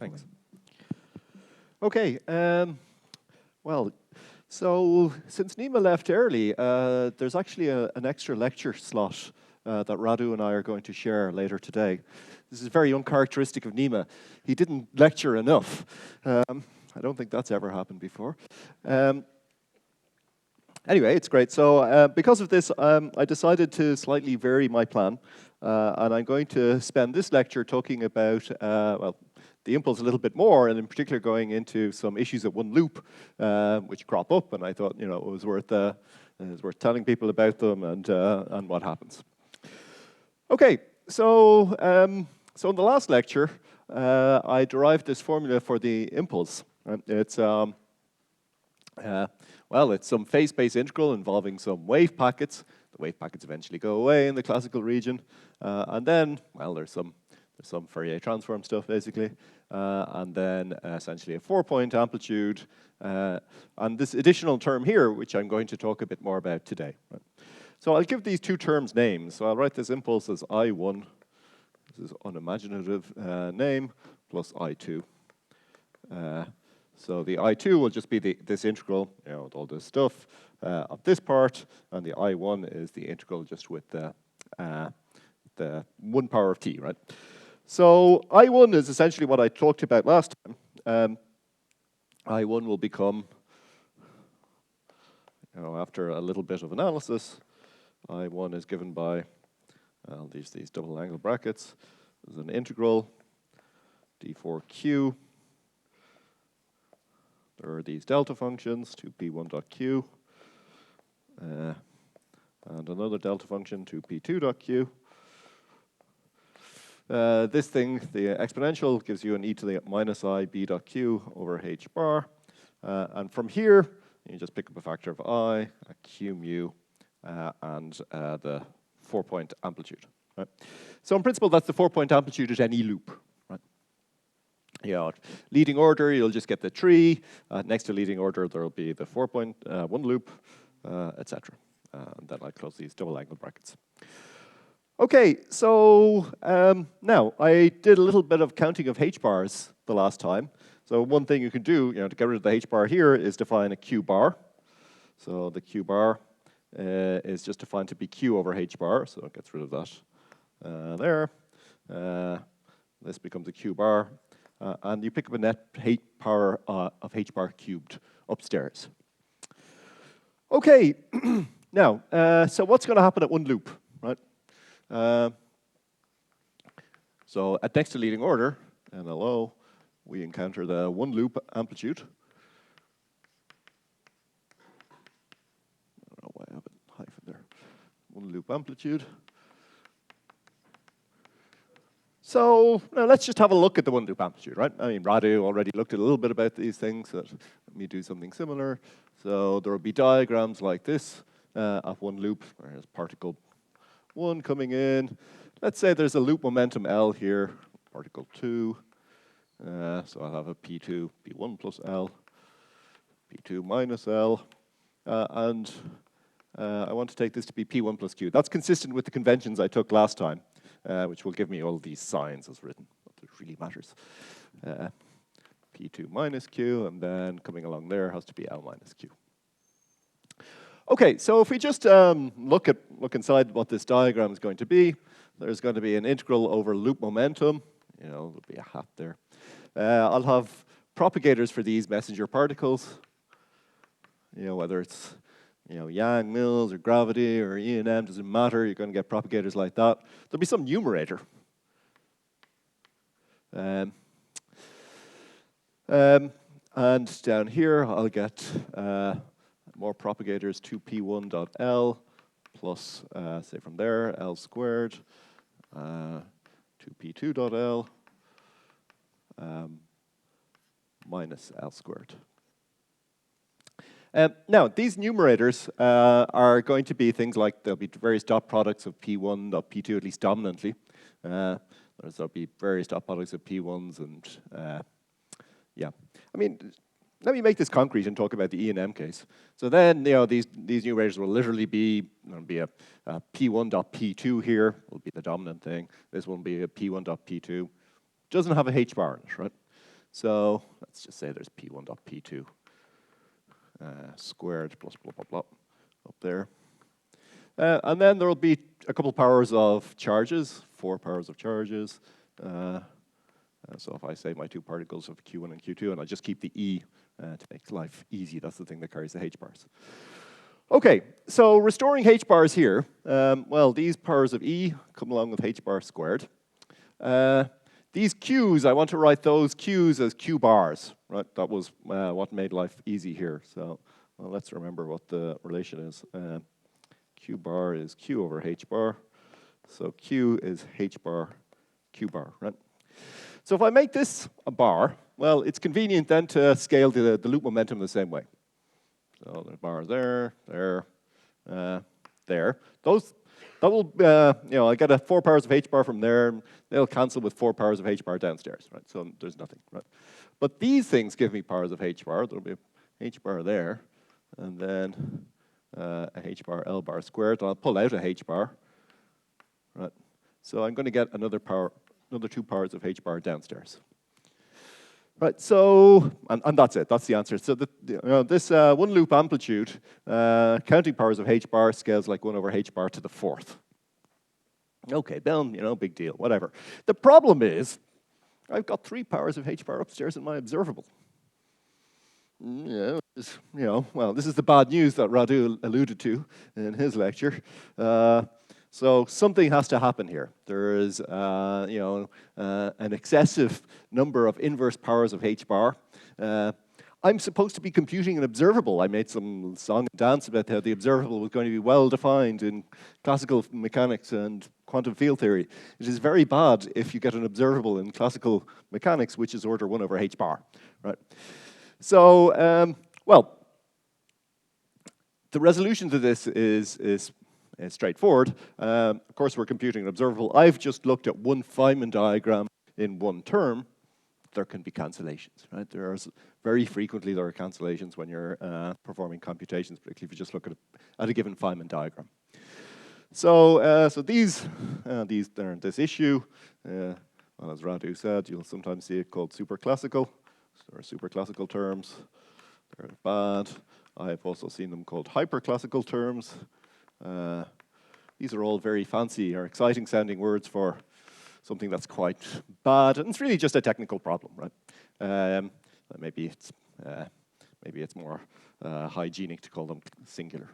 Thanks. Okay, well, so since Nima left early, there's actually an extra lecture slot that Radu and I are going to share later today. This is very uncharacteristic of Nima. He didn't lecture enough. I don't think that's ever happened before. Anyway, it's great. So because of this, I decided to slightly vary my plan. And I'm going to spend this lecture talking about, well, the impulse a little bit more, and in particular going into some issues at one loop, which crop up, and I thought, you know, it was worth telling people about them and what happens. Okay, so so in the last lecture, I derived this formula for the impulse. It's well, it's some phase space integral involving some wave packets. The wave packets eventually go away in the classical region, and then, well, there's some Fourier transform stuff basically, and then essentially a 4-point amplitude, and this additional term here, which I'm going to talk a bit more about today. Right? So I'll give these two terms names. So I'll write this impulse as I1, this is unimaginative name, plus I2. So the I2 will just be this integral, you know, with all this stuff of this part, and the I1 is the integral just with the 1 power of t, right? So I1 is essentially what I talked about last time. I1 will become, you know, after a little bit of analysis, I1 is given by these double angle brackets. There's an integral d4q. There are these delta functions, 2p1.q, and another delta function, 2p2.q. This thing, the exponential, gives you an e to the minus I b.q over h bar. And from here, you just pick up a factor of I, a q mu, and the 4-point amplitude. Right? So in principle, that's the 4-point amplitude at any loop. Right? Yeah, leading order, you'll just get the tree. Next to leading order, there will be the 4-point, one loop, etc. And then I close these double angle brackets. Okay, so now I did a little bit of counting of h-bars the last time. So one thing you can do, you know, to get rid of the h-bar here is define a q-bar. So the q-bar is just defined to be q over h-bar, so it gets rid of that there. This becomes a q-bar, and you pick up a net power of h-bar cubed upstairs. Okay, now, so what's going to happen at one loop, right? So at next to leading order, NLO, we encounter the one loop amplitude. I don't know why I have a hyphen there. One loop amplitude. So now let's just have a look at the one loop amplitude, right? I mean, Radu already looked at a little bit about these things. So let me do something similar. So there will be diagrams like this of one loop. There's particle 1 coming in. Let's say there's a loop momentum L here, particle 2. So I'll have a P2, P1 plus L, P2 minus L. And I want to take this to be P1 plus Q. That's consistent with the conventions I took last time, which will give me all these signs as written. What really matters. P2 minus Q, and then coming along there has to be L minus Q. Okay, so if we just look inside what this diagram is going to be, there's going to be an integral over loop momentum. You know, there'll be a hat there. I'll have propagators for these messenger particles. You know, whether it's, you know, Yang, Mills, or gravity, or E&M, doesn't matter. You're going to get propagators like that. There'll be some numerator. And down here, I'll get more propagators, 2p1.l plus, say from there, L squared, 2p2.l minus L squared. Now, these numerators are going to be things like there'll be various dot products of P1, dot P2, at least dominantly. There'll be various dot products of P1s and, yeah. I mean, let me make this concrete and talk about the E&M case. So then, you know, these numerators will literally be, there'll be a P1.P2 here, will be the dominant thing. This one will be a P1.P2. Doesn't have a H bar in it, right? So let's just say there's P1 dot P2 squared plus blah, blah, blah up there. And then there will be a couple powers of charges, 4 powers of charges. So if I say my 2 particles of Q1 and Q2, and I just keep the E to make life easy, that's the thing that carries the H bars. Okay, so restoring H bars here, well, these powers of E come along with H bar squared. These Qs, I want to write those Qs as Q bars, right? That was what made life easy here. So well, let's remember what the relation is. Q bar is Q over H bar. So Q is H bar, Q bar, right? So if I make this a bar, well, it's convenient then to scale the loop momentum the same way. So the bar there, there, there. That will, I get a 4 powers of H bar from there. They'll cancel with 4 powers of H bar downstairs, right? So there's nothing, right? But these things give me powers of H bar. There'll be a H bar there, and then a H bar L bar squared. I'll pull out a H bar, right? So I'm going to get another 2 powers of H bar downstairs. Right, so, and that's it, that's the answer. So this one loop amplitude, counting powers of H bar scales like 1 over H bar to the 4th. Okay, then, big deal, whatever. The problem is, I've got 3 powers of H bar upstairs in my observable. Well, this is the bad news that Radu alluded to in his lecture. So something has to happen here. There is, an excessive number of inverse powers of H bar. I'm supposed to be computing an observable. I made some song and dance about how the observable was going to be well defined in classical mechanics and quantum field theory. It is very bad if you get an observable in classical mechanics, which is order 1 over H bar, right? So, well, the resolution to this is straightforward. Of course, we're computing an observable. I've just looked at one Feynman diagram in one term. There can be cancellations, right? Very frequently there are cancellations when you're performing computations, particularly if you just look at a given Feynman diagram. So, these are this issue. Well, as Radu said, you'll sometimes see it called superclassical. So there are superclassical terms. They're bad. I've also seen them called hyperclassical terms. These are all very fancy or exciting sounding words for something that's quite bad, and it's really just a technical problem, right? Maybe it's more hygienic to call them singular.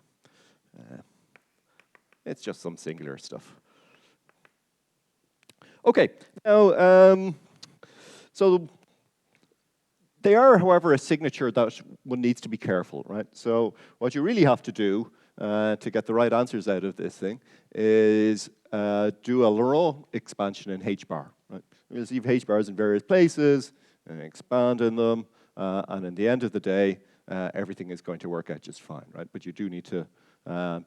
It's just some singular stuff. Okay, now, so they are, however, a signature that one needs to be careful, right? So what you really have to do to get the right answers out of this thing is do a Laurent expansion in H bar, right? You receive H bars in various places and expand in them, and in the end of the day, everything is going to work out just fine, right? But you do need to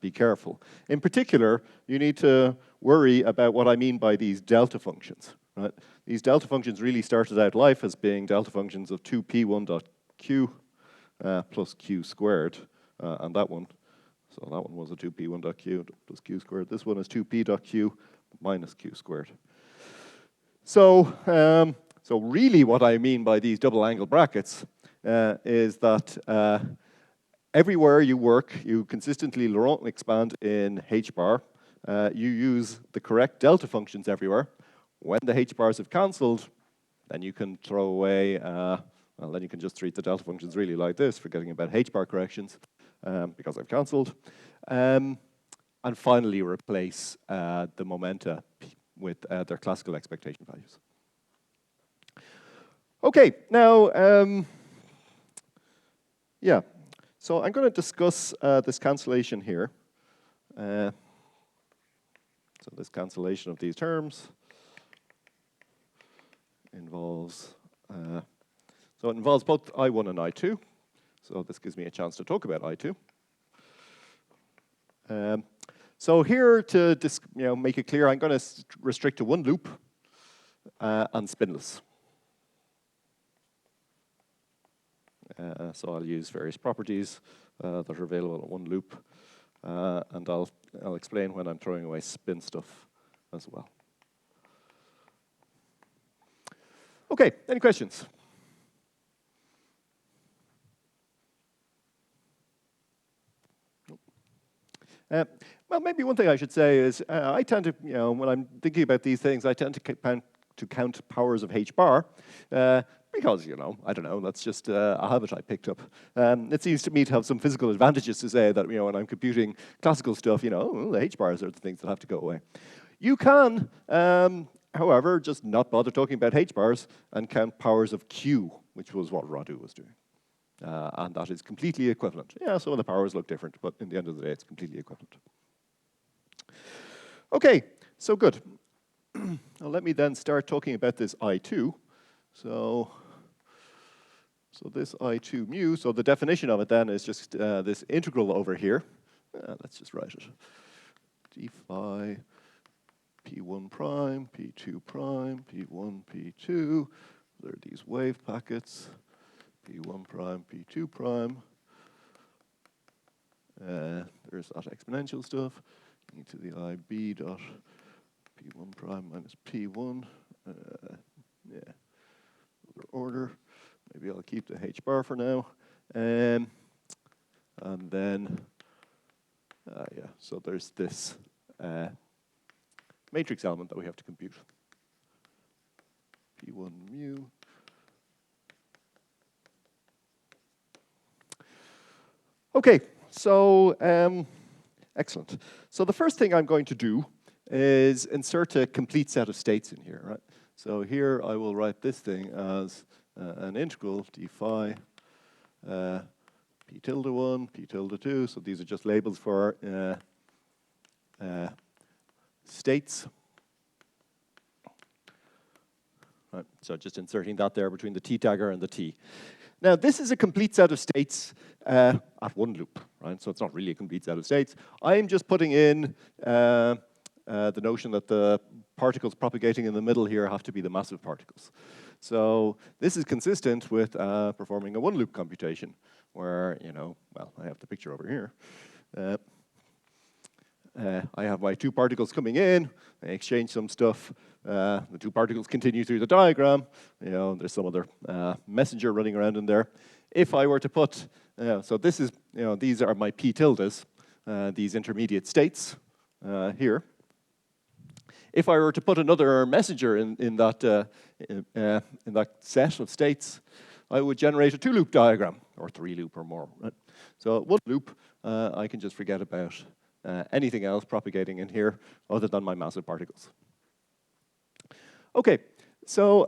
be careful. In particular, you need to worry about what I mean by these delta functions, right? These delta functions really started out life as being delta functions of 2p1.q plus q squared, and that one. So that one was a 2p1.q plus q squared. This one is 2p.q minus q squared. So, so really what I mean by these double angle brackets is that everywhere you work, you consistently Laurent expand in H bar. You use the correct delta functions everywhere. When the H bars have cancelled, then you can throw away, well, then you can just treat the delta functions really like this, forgetting about H bar corrections. Because I've cancelled. And finally replace the momenta with their classical expectation values. Okay, now, yeah, so I'm going to discuss this cancellation here. So this cancellation of these terms involves, so it involves both I1 and I2. So this gives me a chance to talk about I2. So here to make it clear, I'm going to restrict to one loop and spinless. So I'll use various properties that are available in one loop, and I'll explain when I'm throwing away spin stuff as well. Okay, any questions? Well, maybe one thing I should say is I tend to, when I'm thinking about these things, I tend to count powers of h bar because, I don't know, that's just a habit I picked up. It seems to me to have some physical advantages to say that, when I'm computing classical stuff, the h bars are the things that have to go away. You can, however, just not bother talking about h bars and count powers of q, which was what Radu was doing. And that is completely equivalent. Yeah, some of the powers look different, but in the end of the day, it's completely equivalent. Okay, so good. Now let me then start talking about this I2. So this I2 mu, so the definition of it then is just this integral over here. Let's just write it. d phi p1 prime, p2 prime, p1, p2. There are these wave packets. P1 prime, P2 prime. There's that exponential stuff. E to the IB dot P1 prime minus P1. Yeah, order. Maybe I'll keep the H bar for now. And then, yeah, so there's this matrix element that we have to compute. P1 mu. Okay, so excellent. So the first thing I'm going to do is insert a complete set of states in here, right? So here I will write this thing as an integral d phi p tilde 1, p tilde 2. So these are just labels for states. Right, so just inserting that there between the t dagger and the t. Now, this is a complete set of states at one loop, right? So it's not really a complete set of states. I'm just putting in the notion that the particles propagating in the middle here have to be the massive particles. So this is consistent with performing a one-loop computation, where, well, I have the picture over here. I have my two particles coming in, I exchange some stuff, the two particles continue through the diagram, there's some other messenger running around in there. If I were to put, so this is, these are my p tildes, these intermediate states here. If I were to put another messenger in that set of states, I would generate a two-loop diagram, or three-loop or more. Right? So one loop, I can just forget about anything else propagating in here other than my massive particles. Okay, so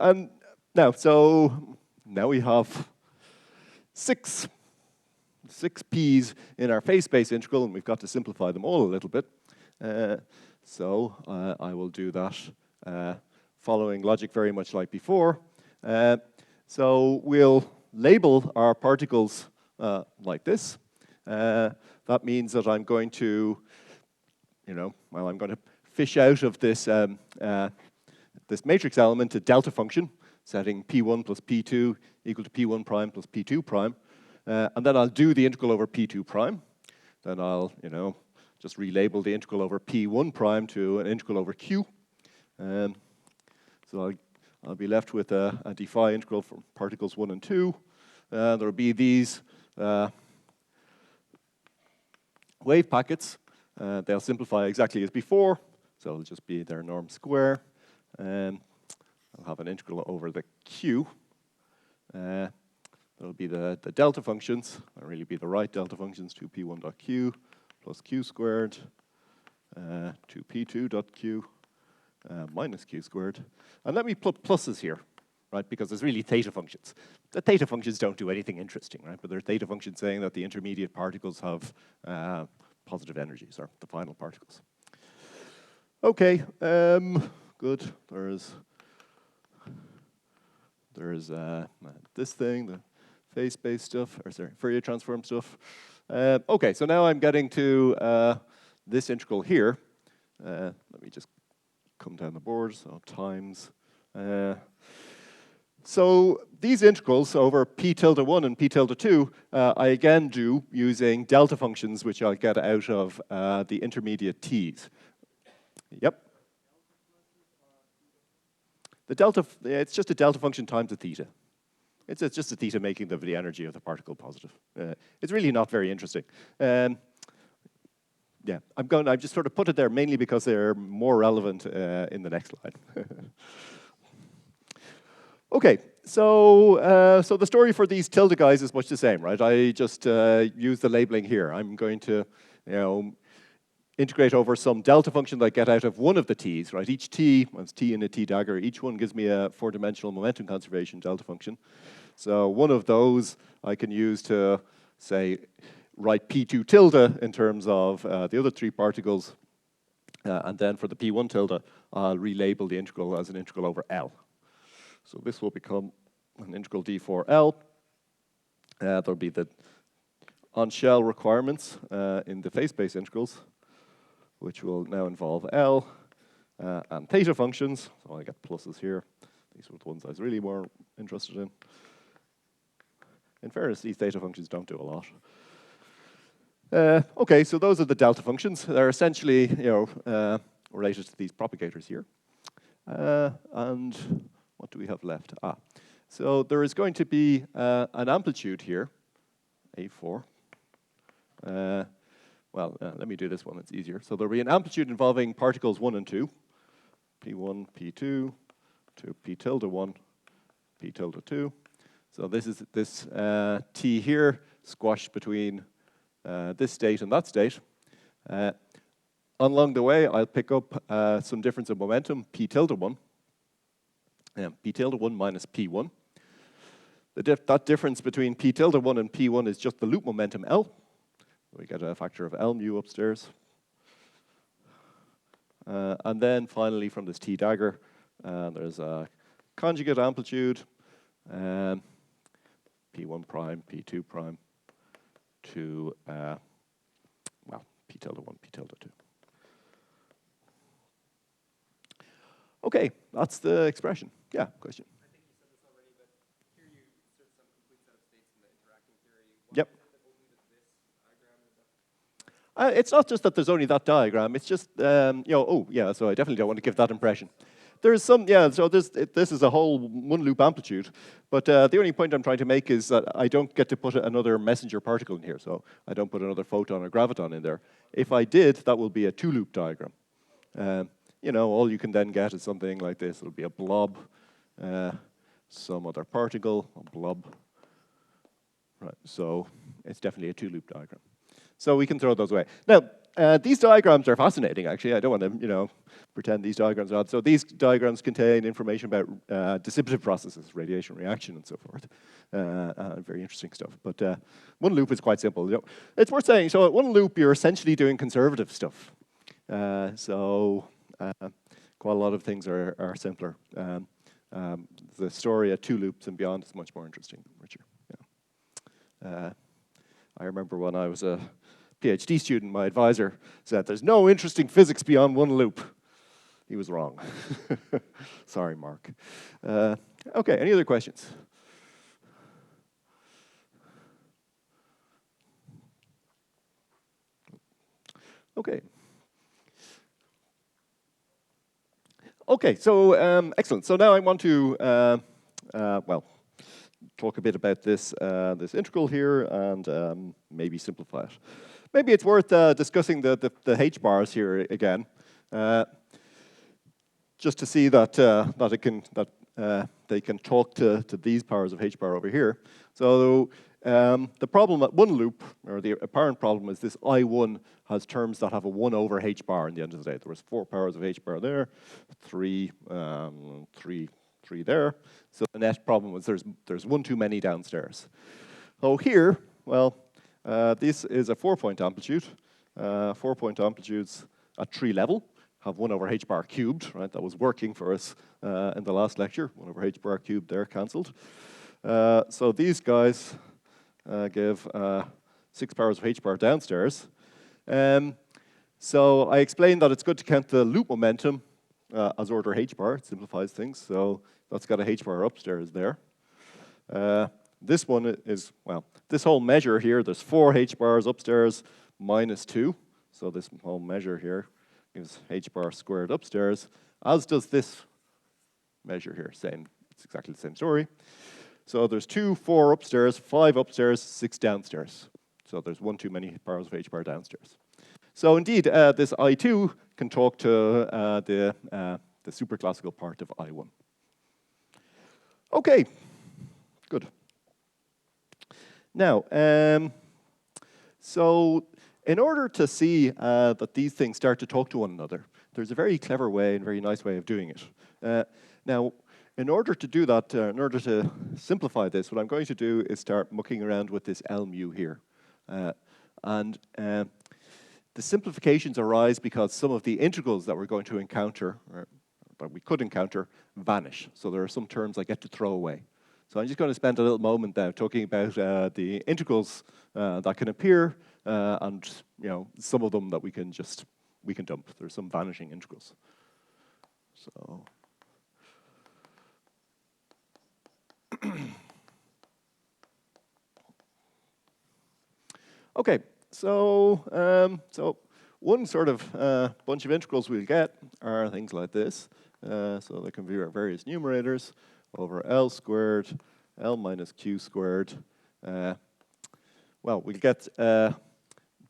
now we have six p's in our phase space integral, and we've got to simplify them all a little bit. So I will do that following logic very much like before. So we'll label our particles like this. That means that I'm going to, I'm going to fish out of this this matrix element a delta function, setting p1 plus p2 equal to p1 prime plus p2 prime, and then I'll do the integral over p2 prime. Then I'll, just relabel the integral over p1 prime to an integral over q. So I'll be left with a d phi integral for particles 1 and 2. There will be these wave packets. They'll simplify exactly as before, so it'll just be their norm square. I'll have an integral over the q. That'll be the delta functions. That'll really be the right delta functions, 2p1.q plus q squared, 2p2.q minus q squared. And let me put pluses here, right, because there's really theta functions. The theta functions don't do anything interesting, right, but they're theta functions saying that the intermediate particles have positive energies, or the final particles. Okay, good. There's this thing, the phase space stuff, or sorry, Fourier transform stuff. Okay, so now I'm getting to this integral here. Let me just come down the board, so times. So these integrals over p tilde 1 and p tilde 2, I again do using delta functions, which I'll get out of the intermediate t's. Yep. The delta, it's just a delta function times a theta. It's just a theta making the energy of the particle positive. It's really not very interesting. yeah, I've just sort of put it there mainly because they're more relevant in the next slide. Okay, so so the story for these tilde guys is much the same, right? I just use the labeling here. I'm going to, integrate over some delta function that I get out of one of the t's, right? Each t, well, it's t in a t dagger, each one gives me a four-dimensional momentum conservation delta function. So one of those I can use to, say, write p2 tilde in terms of the other three particles, and then for the p1 tilde, I'll relabel the integral as an integral over L. So this will become an integral d4L. There'll be the on-shell requirements in the phase-space integrals, which will now involve L and theta functions. So I get pluses here. These were the ones I was really more interested in. In fairness, these theta functions don't do a lot. Okay, so those are the delta functions. They're essentially, related to these propagators here. And what do we have left? So there is going to be an amplitude here, A4. Let me do this one, it's easier. So there'll be an amplitude involving particles 1 and 2, P1, P2, to P tilde 1, P tilde 2. So this is this T here squashed between this state and that state. Along the way, I'll pick up some difference of momentum, P tilde 1, P tilde 1 minus P1. That difference between P tilde 1 and P1 is just the loop momentum L. We get a factor of L mu upstairs. And then finally from this T dagger, there's a conjugate amplitude, P1 prime, P2 prime, to, P tilde 1, P tilde 2. Okay, that's the expression. Yeah, question? I think you said this already, but here you insert some complete set of states in the interacting theory. Yep. Diagram? It's not just that there's only that diagram, it's just, so I definitely don't want to give that impression. There's some, so this is a whole one loop amplitude, but the only point I'm trying to make is that I don't get to put another messenger particle in here, so I don't put another photon or graviton in there. If I did, that will be a two loop diagram. All you can then get is something like this. It'll be a blob, some other particle, a blob. Right, so it's definitely a two loop diagram. So we can throw those away. Now, these diagrams are fascinating, actually. I don't want to, pretend these diagrams are odd. So these diagrams contain information about dissipative processes, radiation reaction, and so forth. Very interesting stuff. But one loop is quite simple. It's worth saying, so at one loop, you're essentially doing conservative stuff. Quite a lot of things are simpler. The story at two loops and beyond is much more interesting, richer. Yeah. I remember when I was a PhD student, my advisor said, "There's no interesting physics beyond one loop." He was wrong. Sorry, Mark. Okay, any other questions? Okay. Okay, so excellent. So now I want to, talk a bit about this integral here and maybe simplify it. Maybe it's worth discussing the h bars here again, just to see that they can talk to these powers of h bar over here. So the problem at one loop, or the apparent problem, is this I1 has terms that have a 1 over h bar in the end of the day. There was 4 powers of h bar there, 3 there. So the net problem was there's one too many downstairs. So here, this is a 4-point amplitude. 4-point amplitudes at tree level have 1 over h bar cubed, right? That was working for us in the last lecture. 1 over h bar cubed there, cancelled. So these guys give 6 powers of h bar downstairs. So I explained that it's good to count the loop momentum as order h bar. It simplifies things. So that's got a h bar upstairs there. This one is, this whole measure here, there's 4 h bars upstairs minus 2. So this whole measure here gives h bar squared upstairs, as does this measure here. It's exactly the same story. So there's 2, 4 upstairs, 5 upstairs, 6 downstairs. So there's 1 too many powers of h bar downstairs. So indeed, this I2 can talk to the superclassical part of I1. Okay, good. Now, so in order to see that these things start to talk to one another, there's a very clever way and very nice way of doing it. Now, in order to do that, in order to simplify this, what I'm going to do is start mucking around with this L mu here. The simplifications arise because some of the integrals that we're going to encounter, or that we could encounter, vanish. So there are some terms I get to throw away. So I'm just going to spend a little moment now talking about the integrals that can appear, and some of them that we can dump. There's some vanishing integrals. So. Okay, so one sort of bunch of integrals we'll get are things like this. So there can be various numerators over L squared, L minus Q squared. Well, we'll get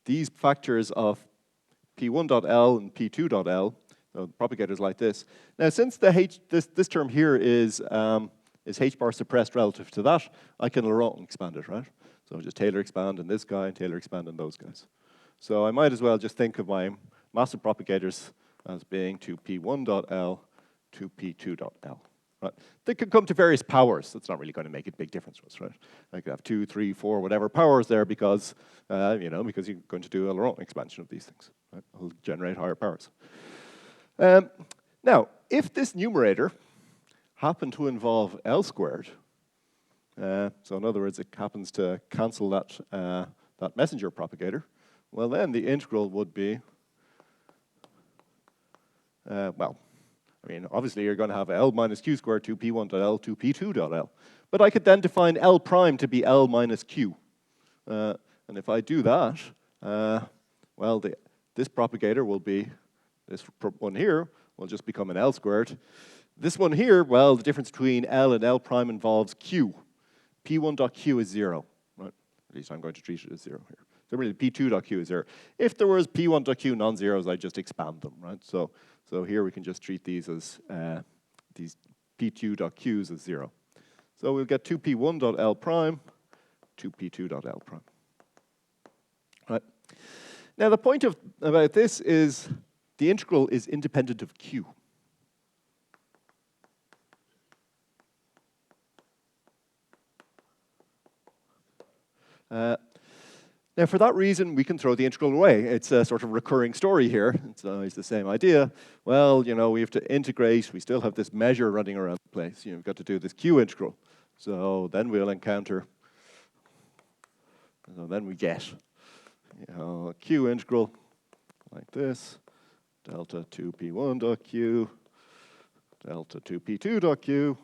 these factors of P1.L and P2.L, so propagators like this. Now, since this term here is H bar suppressed relative to that, I can Laurent expand it, right? So just Taylor expand in this guy, and Taylor expand in those guys. So I might as well just think of my massive propagators as being to P1.L to P2.L. Right? They could come to various powers. That's not really going to make a big difference to us, right? I could have 2, 3, 4, whatever powers there because, because you're going to do a Laurent expansion of these things. Right? It'll generate higher powers. Now, if this numerator happened to involve L squared, so in other words, it happens to cancel that messenger propagator, well, then the integral would be, obviously you're going to have L minus Q squared to P1.L to P2.L. But I could then define L prime to be L minus Q. And if I do that, this propagator will be, this one here will just become an L squared. This one here, well, the difference between L and L prime involves Q. P1.Q is 0, right? At least I'm going to treat it as 0 here. So really, P2.Q is 0. If there was P1.Q non-zeros, I'd just expand them, right? So here we can just treat these as these P2.Qs as 0. So we'll get 2P1.L prime, 2P2.L prime. Right? Now the point about this is the integral is independent of Q. Now, for that reason, we can throw the integral away. It's a sort of recurring story here. It's always the same idea. Well, we have to integrate. We still have this measure running around the place. We've got to do this Q integral. So then we'll encounter, then we get a Q integral like this, delta 2P1.Q, delta 2P2.Q,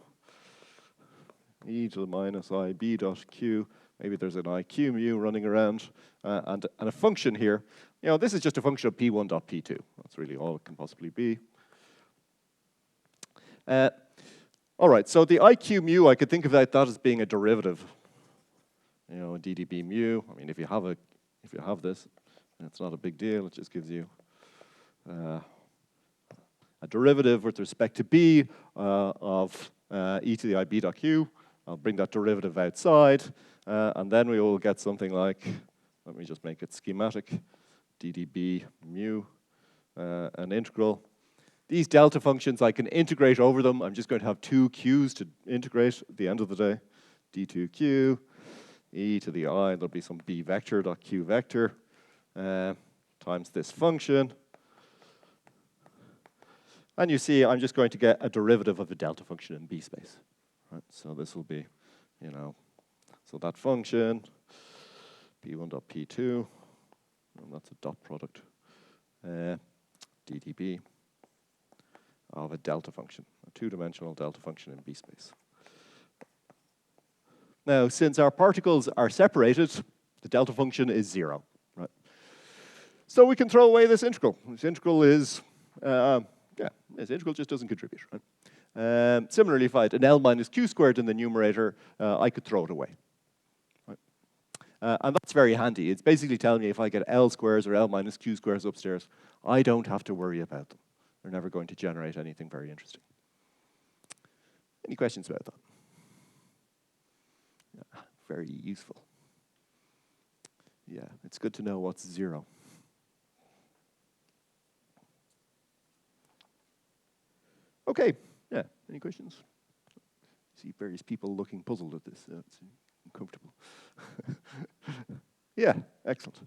e to the minus IB.Q. Maybe there's an IQ mu running around, and a function here. This is just a function of P1.P2. That's really all it can possibly be. All right, so the IQ mu, I could think of that as being a derivative. DDB mu. I mean, if you have this, it's not a big deal. It just gives you a derivative with respect to b of e to the IB.Q. I'll bring that derivative outside. And then we will get something like, let me just make it schematic, ddb mu, an integral. These delta functions, I can integrate over them. I'm just going to have two q's to integrate at the end of the day. d2q, e to the I, there'll be some b vector, dot q vector, times this function. And you see, I'm just going to get a derivative of the delta function in B space. Right? So this will be, so that function, P1.P2, and that's a dot product, ddb of a delta function, a two-dimensional delta function in B space. Now, since our particles are separated, the delta function is 0. Right? So we can throw away this integral. This integral is, this integral just doesn't contribute. Right? Similarly, if I had an L minus Q squared in the numerator, I could throw it away. Right? And that's very handy. It's basically telling me if I get L squares or L minus Q squares upstairs, I don't have to worry about them. They're never going to generate anything very interesting. Any questions about that? Yeah, very useful. Yeah, it's good to know what's 0. Okay, yeah, any questions? See various people looking puzzled at this. It's uncomfortable. Yeah, excellent.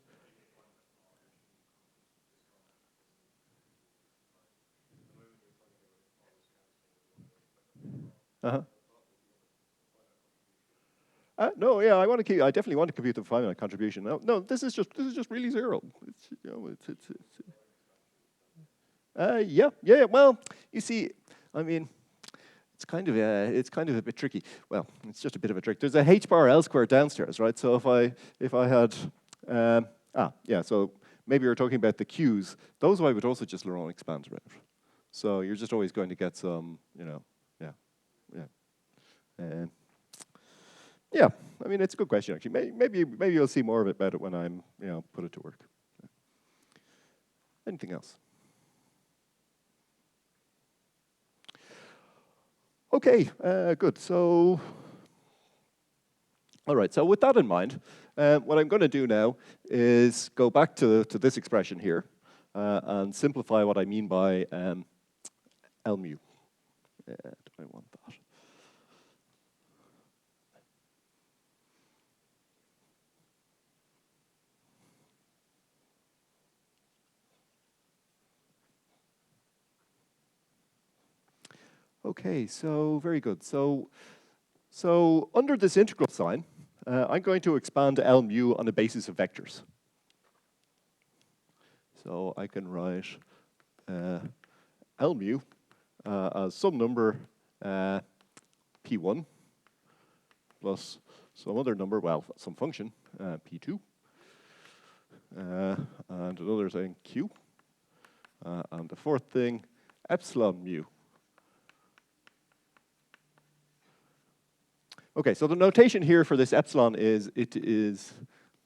Uh-huh. No, yeah, I definitely want to compute the finite contribution. No, this is just really 0. It's, you know, yeah. Well, you see, I mean, it's kind of a bit tricky. Well, it's just a bit of a trick. There's a h bar L squared downstairs, right? So if I had yeah. So maybe you're talking about the Q's. Those I would also just Laurent expand around. So you're just always going to get some, you know, yeah. Yeah, I mean, it's a good question, actually. Maybe you'll see more about it when I'm, you know, put it to work. Anything else? Okay, good. So, all right, so with that in mind, what I'm going to do now is go back to this expression here and simplify what I mean by L mu. Do I want that? Okay, so very good. So under this integral sign, I'm going to expand L mu on the basis of vectors. So I can write L mu as some number P1 plus some other number, well, some function, P2, and another thing, Q, and the fourth thing, epsilon mu. Okay, so the notation here for this epsilon is, it is,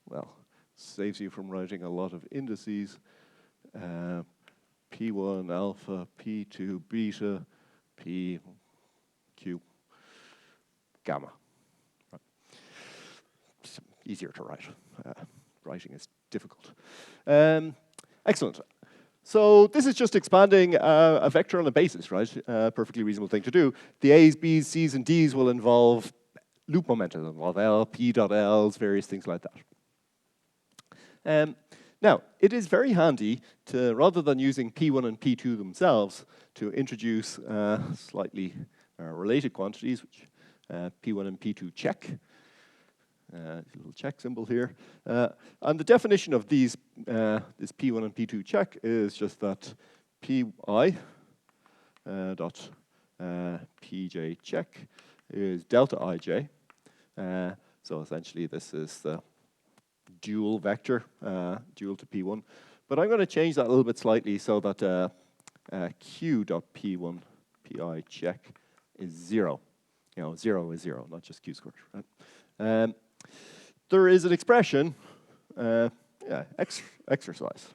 well, saves you from writing a lot of indices. P1 alpha, P2 beta, P Q gamma. Right. It's easier to write. Writing is difficult. Excellent. So this is just expanding a vector on a basis, right? Perfectly reasonable thing to do. The A's, B's, C's, and D's will involve loop momenta, involve L, P dot L's, various things like that. Now, it is very handy to, rather than using P1 and P2 themselves, to introduce slightly related quantities, which P1 and P2 check. Little check symbol here. And the definition of these, this P1 and P2 check is just that Pi dot Pj check is delta Ij. So essentially this is the dual vector, dual to P1. But I'm going to change that a little bit slightly so that Q dot P1 Pi check is 0. You know, 0 is 0, not just Q squared, right? There is an expression, exercise.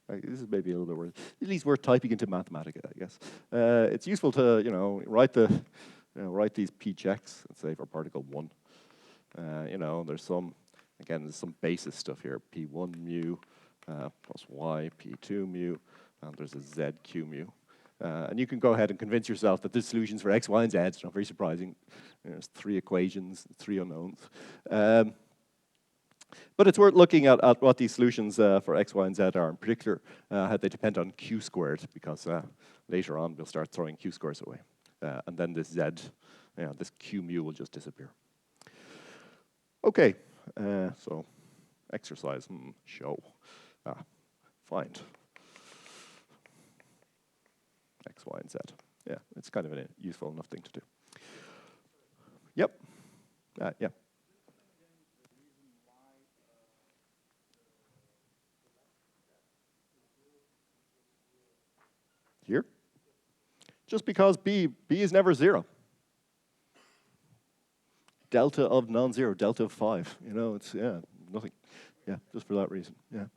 This is maybe a little bit worth, at least worth typing into Mathematica, I guess. It's useful to, you know, write these P checks, let's say for particle 1. You know, there's some basis stuff here, P1 mu plus Y, P2 mu, and there's a ZQ mu. And you can go ahead and convince yourself that there's solutions for X, Y, and Z. It's not very surprising. There's 3 equations, 3 unknowns. But it's worth looking at what these solutions for X, Y, and Z are, in particular, how they depend on Q squared, because later on we'll start throwing Q squares away. And then this Z, you know, this Q mu will just disappear. Okay, so exercise, show, find X, Y, and Z. Yeah, it's kind of a useful enough thing to do. Yep, yeah. Here? Just because B is never 0. delta of non-zero, delta of 5. You know, it's, yeah, nothing. Yeah, just for that reason. Yeah,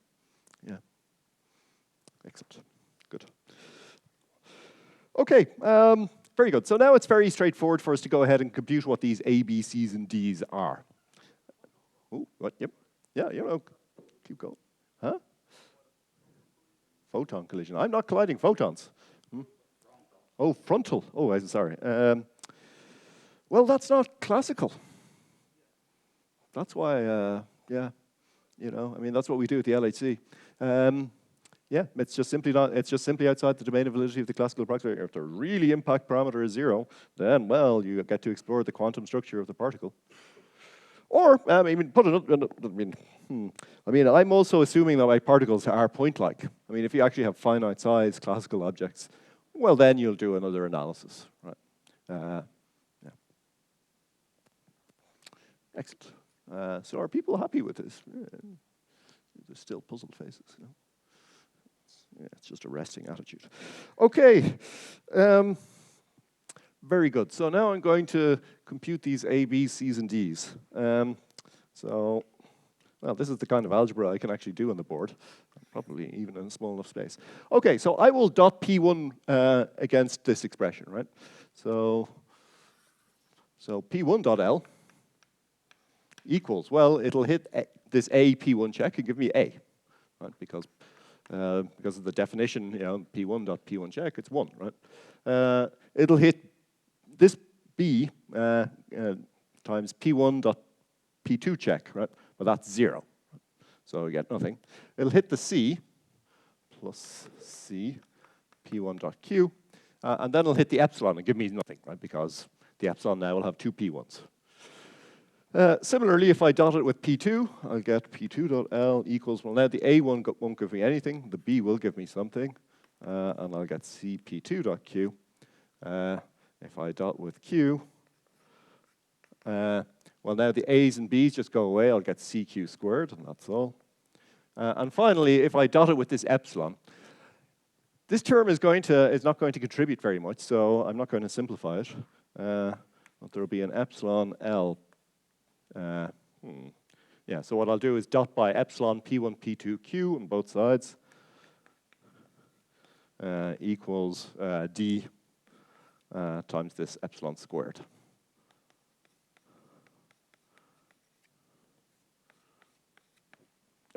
yeah. Excellent. Good. Okay, very good. So now it's very straightforward for us to go ahead and compute what these A, B, C's, and D's are. Oh, what? Yep. Yeah, you know, keep going. Huh? Photon collision. I'm not colliding photons. Hmm? Oh, frontal. Oh, I'm sorry. Well, that's not classical. That's why, yeah, you know, I mean, that's what we do at the LHC. Yeah, it's just simply not. It's just simply outside the domain of validity of the classical approximation. If the really impact parameter is 0, then well, you get to explore the quantum structure of the particle. Or I mean, put it. I mean, I'm also assuming that my particles are point-like. I mean, if you actually have finite-size classical objects, well, then you'll do another analysis, right? Yeah. Excellent. So are people happy with this? Yeah. There's still puzzled faces. You know? Yeah, it's just a resting attitude. Okay, very good. So now I'm going to compute these A, B, C's, and D's. So, well, this is the kind of algebra I can actually do on the board, probably even in a small enough space. Okay, so I will dot P1 against this expression, right? So P1 dot L equals, well, it'll hit this A P1 check and give me A, right? Because of the definition, you know, P1 dot P1 check, it's 1, right? It'll hit this B times P1 dot P2 check, right? Well, that's 0, so we get nothing. It'll hit the C plus C P1 dot Q, and then it'll hit the epsilon and give me nothing, right? Because the epsilon now will have 2 P1s. Similarly, if I dot it with P2, I'll get P2 dot L equals, well, now the A1 won't give me anything, the B will give me something, and I'll get C P2 dot Q. If I dot with Q, well, now the A's and B's just go away, I'll get CQ squared, and that's all. And finally, if I dot it with this epsilon, this term is not going to contribute very much, so I'm not going to simplify it. But there will be an epsilon L. Yeah, so what I'll do is dot by epsilon P1, P2, Q on both sides equals D times this epsilon squared.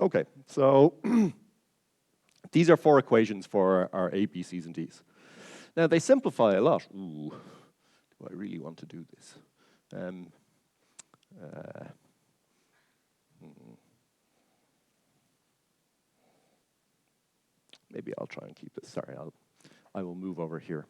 Okay, so these are 4 equations for our A, B, C's, and D's. Now, they simplify a lot. Ooh, do I really want to do this? Maybe I'll try and keep this. Sorry, I will move over here.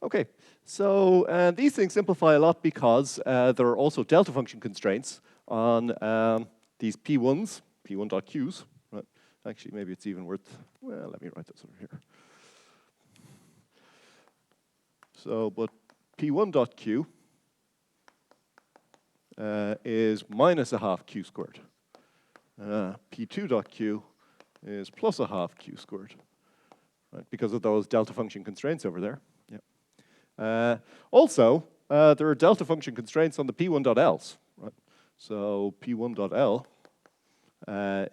Okay, so these things simplify a lot because there are also delta function constraints on these P1s, P1.Qs. Right? Actually, maybe it's even worth, well, let me write this over here. So, but P1.Q is minus a half Q squared. P2.Q is plus a half Q squared, right? Because of those delta function constraints over there. Also, there are delta function constraints on the P1.Ls, right? So P1.L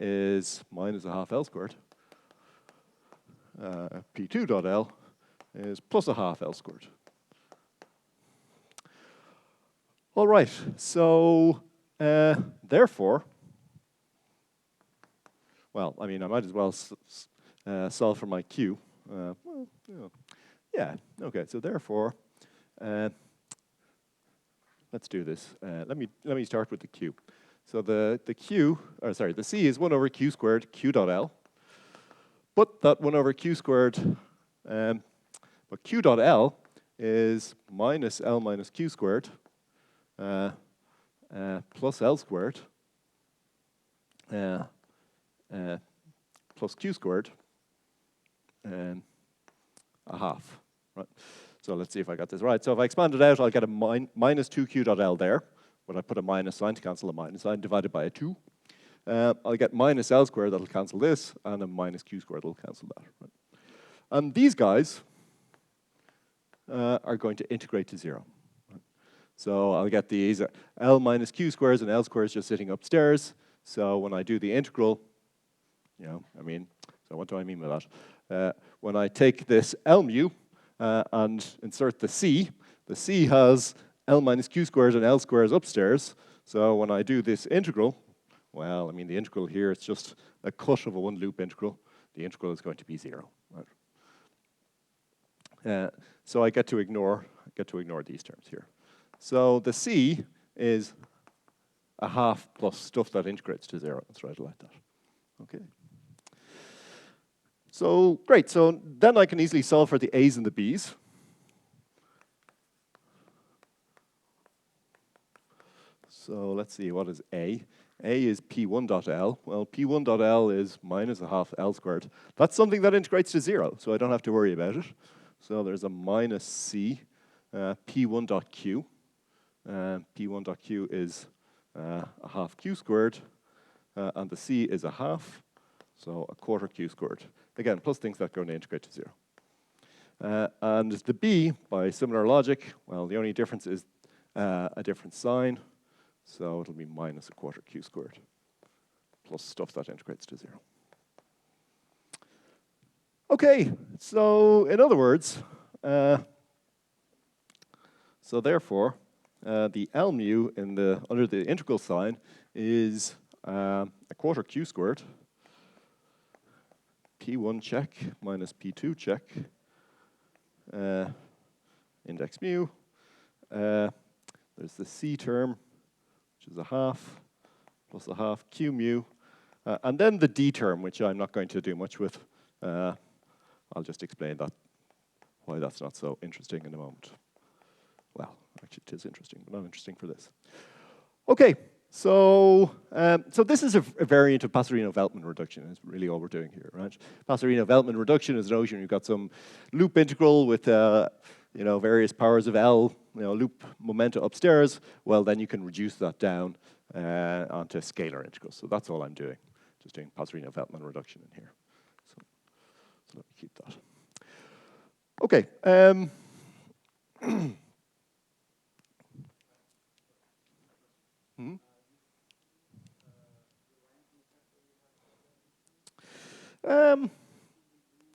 is minus a half L squared. P2.L is plus a half L squared. All right, so therefore, well, I mean, I might as well solve for my Q. Well, you know. Yeah, okay, so therefore, let's do this. Let me start with the Q. So the C is 1 over Q squared, Q dot L. But that 1 over Q squared, but Q dot L is minus L minus Q squared plus L squared plus Q squared a half. Right. So let's see if I got this right. So if I expand it out, I'll get a minus 2Q dot L there. When I put a minus sign to cancel a minus sign, divided by a 2. I'll get minus L squared, that'll cancel this, and a minus Q squared will cancel that. Right? And these guys are going to integrate to 0. Right? So I'll get these L minus Q squares and L squares just sitting upstairs. So when I do the integral, so what do I mean by that? When I take this L mu and insert the C has L minus Q squares and L squares upstairs. So when I do this integral, well, the integral here is just a cut of a one loop integral. The integral is going to be 0. Right? So I get to ignore these terms here. So the C is a half plus stuff that integrates to 0. Let's write it like that. Okay. So great. So then I can easily solve for the A's and the B's. So let's see, what is A? A is P1.L. Well, P1.L is minus a half L squared. That's something that integrates to 0, so I don't have to worry about it. So there's a minus C, P1.Q. P1.Q is a half Q squared, and the C is a half, so a quarter Q squared. Again, plus things that are going to integrate to 0. And the B, by similar logic, well, the only difference is a different sign. So it'll be minus a quarter Q squared, plus stuff that integrates to 0. Okay, so in other words, so therefore, the L mu under the integral sign is a quarter Q squared, P1 check minus P2 check, index mu. There's the C term, which is a half, plus a half Q mu. And then the D term, which I'm not going to do much with. I'll just explain why that's not so interesting in a moment. Well, actually it is interesting, but not interesting for this. Okay, so this is a variant of Passarino-Veltman reduction. Is really all we're doing here, right? Passarino-Veltman reduction is a notion you've got some loop integral with various powers of L, loop momenta upstairs. Well, then you can reduce that down onto scalar integrals. So that's all I'm doing, just doing Passarino-Veltman reduction in here. So let me keep that. Okay.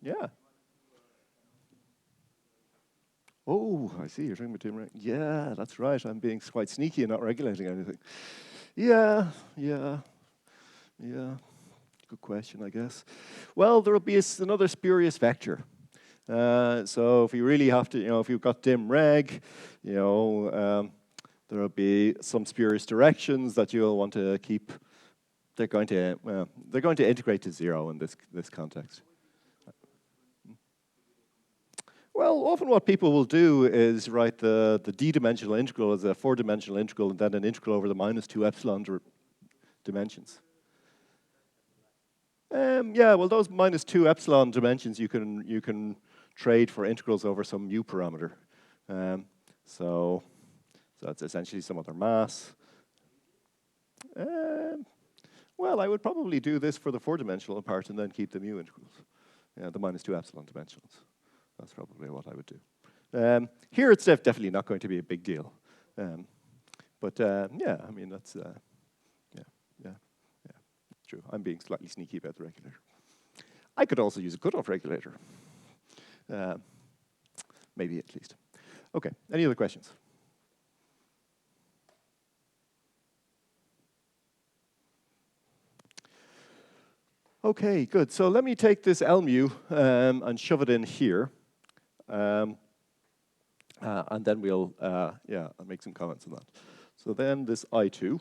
Yeah. Oh, I see, you're talking about Tim. Yeah, that's right. I'm being quite sneaky and not regulating anything. Yeah. Good question, I guess. Well, there will be another spurious vector. So if you really have to, if you've got dim reg, there will be some spurious directions that you'll want to keep. They're going to integrate to 0 in this context. Well, often what people will do is write the d-dimensional integral as a 4-dimensional integral and then an integral over the minus 2 epsilon dimensions. Yeah, well, those minus 2 epsilon dimensions you can trade for integrals over some mu parameter. So that's essentially some other mass. Well, I would probably do this for the 4-dimensional part and then keep the mu integrals. Yeah, the minus 2 epsilon dimensions. That's probably what I would do. Here, it's definitely not going to be a big deal. But yeah, that's true. I'm being slightly sneaky about the regulator. I could also use a cutoff regulator. Maybe at least. Okay, any other questions? Okay, good. So let me take this L mu and shove it in here. And then we'll, I'll make some comments on that. So then this I2.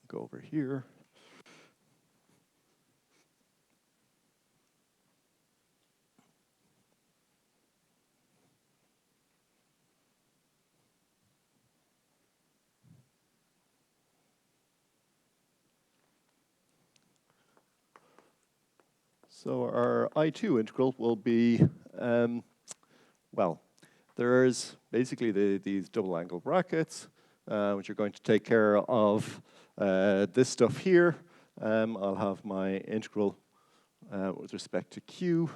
Go over here. So our I2 integral will be, well, there's basically these double angle brackets. which are going to take care of this stuff here. I'll have my integral with respect to q.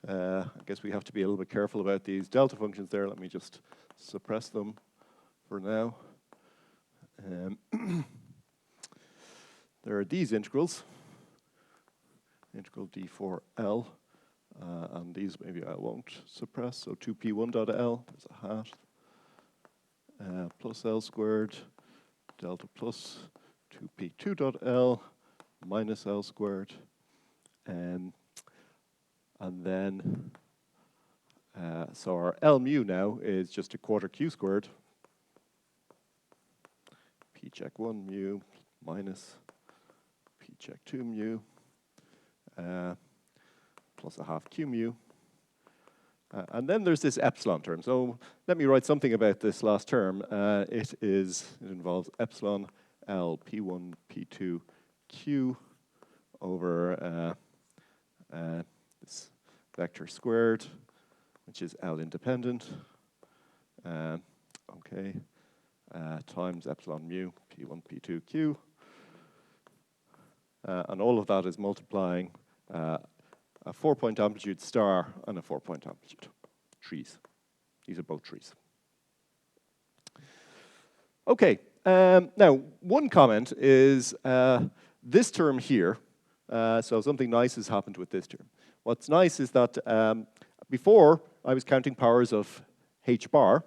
I guess we have to be a little bit careful about these delta functions there. Let me just suppress them for now. There are these integrals, integral d4L, and these maybe I won't suppress, so 2p1.L, there's a hat, plus L squared, delta plus 2p2.L, minus L squared, and then, so our L mu now is just a quarter q squared, p check 1 mu minus p check 2 mu, plus a half q mu. And then there's this epsilon term. So let me write something about this last term. It involves epsilon L p1 p2 q over this vector squared, which is L independent, times epsilon mu p1 p2 q. And all of that is multiplying a 4-point amplitude star and a 4-point amplitude. Trees. These are both trees. Okay, now one comment is this term here, so something nice has happened with this term. What's nice is that before I was counting powers of h bar,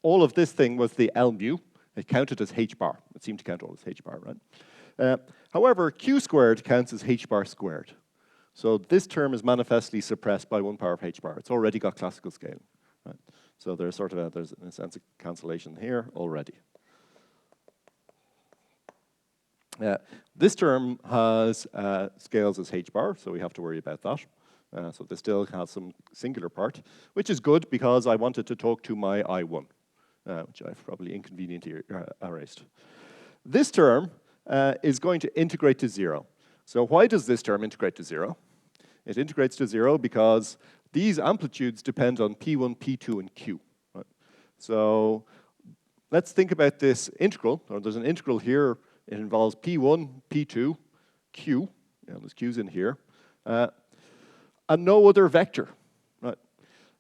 all of this thing was the L mu. It counted as h bar. It seemed to count all as h bar, right? However, q squared counts as h bar squared. So this term is manifestly suppressed by 1 power of h bar. It's already got classical scaling. Right? So there's sort of there's in a sense a cancellation here already. This term has scales as h bar, so we have to worry about that. So this still has some singular part, which is good because I wanted to talk to my I1, which I've probably inconveniently erased. This term is going to integrate to 0. So why does this term integrate to 0? It integrates to 0 because these amplitudes depend on P1, P2, and Q. Right? So let's think about this integral. Or there's an integral here. It involves P1, P2, Q. There's Q's in here. And no other vector. Right?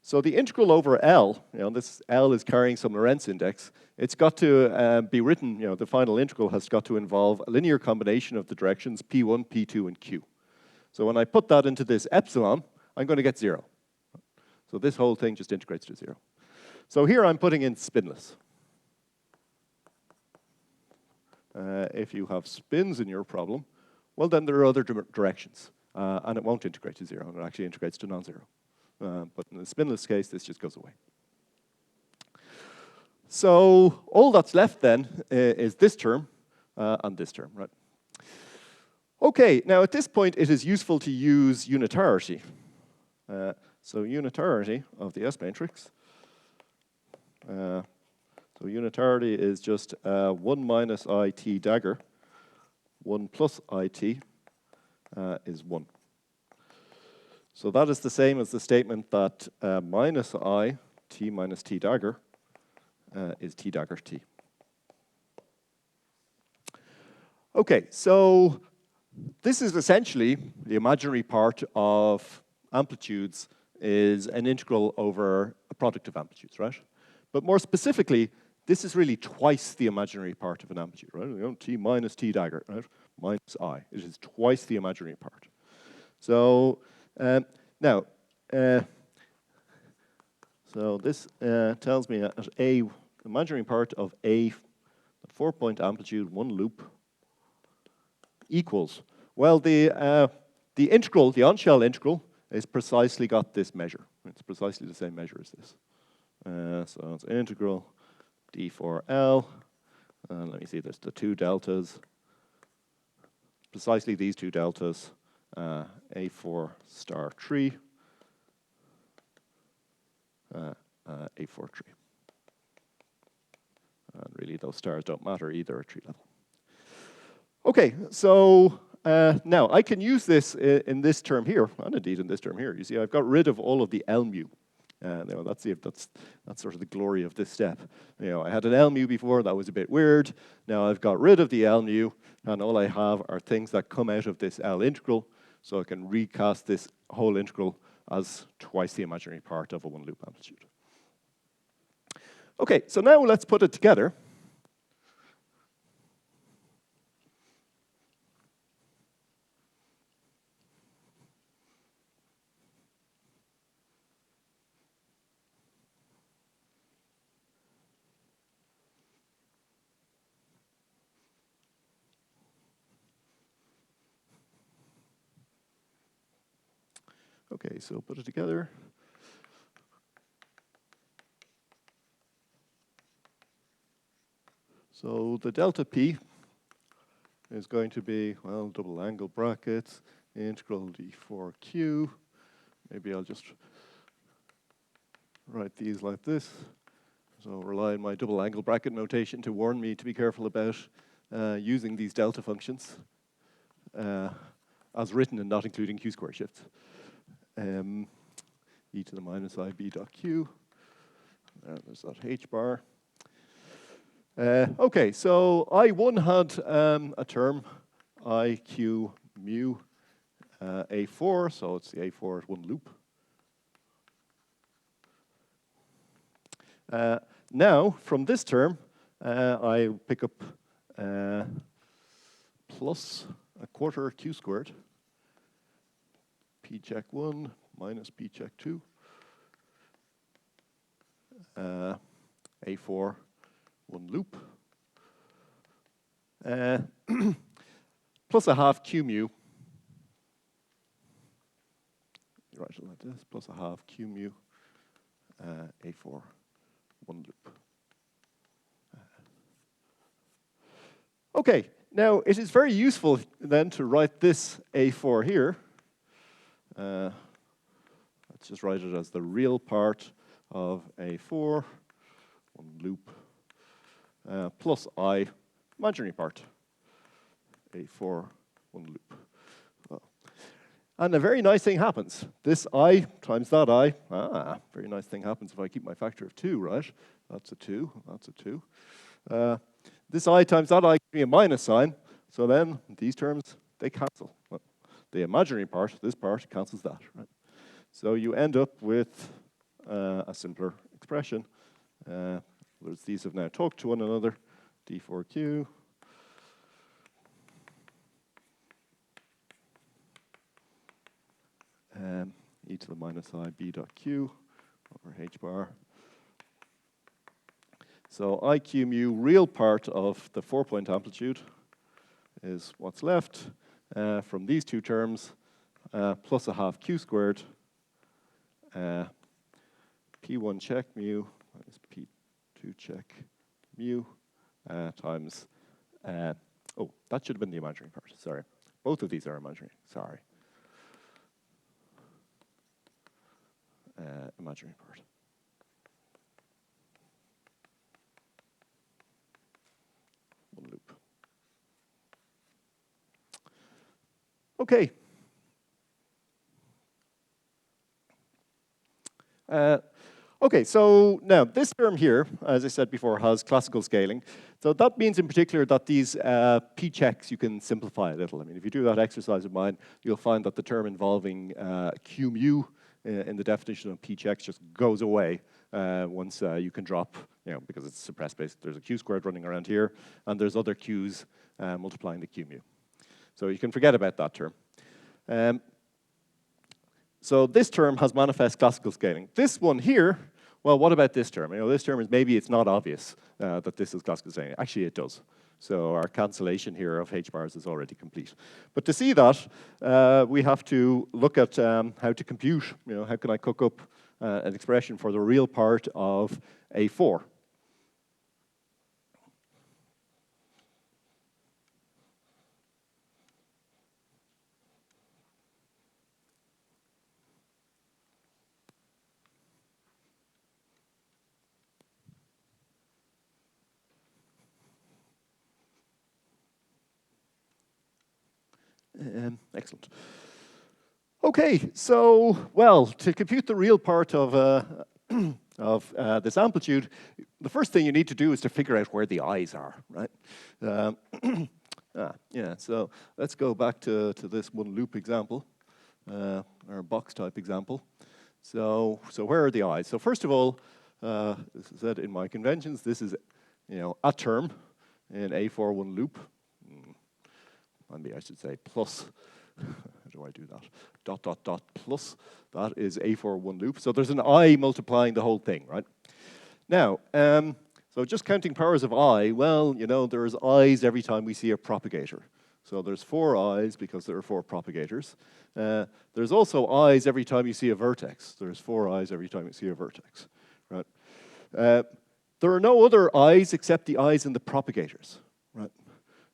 So the integral over L, this L is carrying some Lorentz index. It's got to be written, the final integral has got to involve a linear combination of the directions P1, P2, and Q. So when I put that into this epsilon, I'm going to get 0. So this whole thing just integrates to 0. So here I'm putting in spinless. If you have spins in your problem, well, then there are other directions. And it won't integrate to 0. It actually integrates to non-zero. But in the spinless case, this just goes away. So all that's left then is this term and this term, right? Okay, now at this point, it is useful to use unitarity. So unitarity of the S matrix. So unitarity is just 1 minus IT dagger. 1 plus IT is 1. So that is the same as the statement that minus I, T minus T dagger, is T dagger T. Okay, so this is essentially the imaginary part of amplitudes is an integral over a product of amplitudes, right? But more specifically, this is really twice the imaginary part of an amplitude, right? T minus T dagger, right? Minus I. It is twice the imaginary part. So now, so this tells me that A, imaginary part of A, 4-point amplitude, 1 loop, equals. Well, the integral, the on-shell integral, is precisely got this measure. It's precisely the same measure as this. So it's integral d4L. Let me see, there's the 2 deltas. Precisely these 2 deltas. A4 star 3. A4 tree. And really, those stars don't matter either at tree level. Okay, so now I can use this in this term here, and indeed in this term here. You see, I've got rid of all of the L mu. That's sort of the glory of this step. I had an L mu before, that was a bit weird. Now I've got rid of the L mu, and all I have are things that come out of this L integral, so I can recast this whole integral as twice the imaginary part of a one-loop amplitude. Okay, so now let's put it together. Okay, so put it together. So the delta P is going to be, well, double angle brackets, integral d4q. Maybe I'll just write these like this. So rely on my double angle bracket notation to warn me to be careful about using these delta functions as written and not including q square shifts. E to the minus ib dot q. There's that h bar. Okay, so I1 had a term, IQ mu A4, so it's the A4 at one loop. Now, from this term, I pick up plus a quarter q squared, p check 1 minus p check 2, A4 one loop, plus a half q mu. You write it like this, plus a half q mu, A4 one loop. Okay, now it is very useful then to write this A4 here. Let's just write it as the real part of A4, one loop, plus I, imaginary part, A4, one loop. And a very nice thing happens. This I times that I, very nice thing happens if I keep my factor of 2, right? That's a 2, that's a 2. This I times that I gives me a minus sign, so then these terms, they cancel. Well, the imaginary part, this part, cancels that, right? So you end up with a simpler expression. These have now talked to one another, d4q e to the minus I b dot q over h bar. So IQ mu, real part of the 4-point amplitude, is what's left from these two terms, plus a half q squared, p1 check mu minus p2 check mu times, oh, that should have been the imaginary part, sorry. Both of these are imaginary, sorry. Imaginary part. One loop. Okay. Okay, so now this term here, as I said before, has classical scaling. So that means in particular that these p checks you can simplify a little. I mean, if you do that exercise of mine, you'll find that the term involving q mu in the definition of p checks just goes away once you can drop, because it's suppressed base. There's a q squared running around here, and there's other q's multiplying the q mu. So you can forget about that term. So this term has manifest classical scaling. This one here, well, what about this term? This term is, maybe it's not obvious that this is classical scaling. Actually, it does. So our cancellation here of h bars is already complete. But to see that, we have to look at how to compute. How can I cook up an expression for the real part of A4? Excellent. Okay. Okay, so, well, to compute the real part of, this amplitude, the first thing you need to do is to figure out where the eyes are, right? Yeah, so let's go back to this one loop example, or box type example. So where are the eyes? So first of all, this is said in my conventions, this is, a term in A for one loop. Maybe I should say plus. How do I do that? Dot, dot, dot, plus. That is A for one loop. So there's an I multiplying the whole thing, right? Now, so just counting powers of I, well, there's I's every time we see a propagator. So there's 4 I's because there are 4 propagators. There's also I's every time you see a vertex. There's 4 I's every time you see a vertex, right? There are no other I's except the I's in the propagators, right?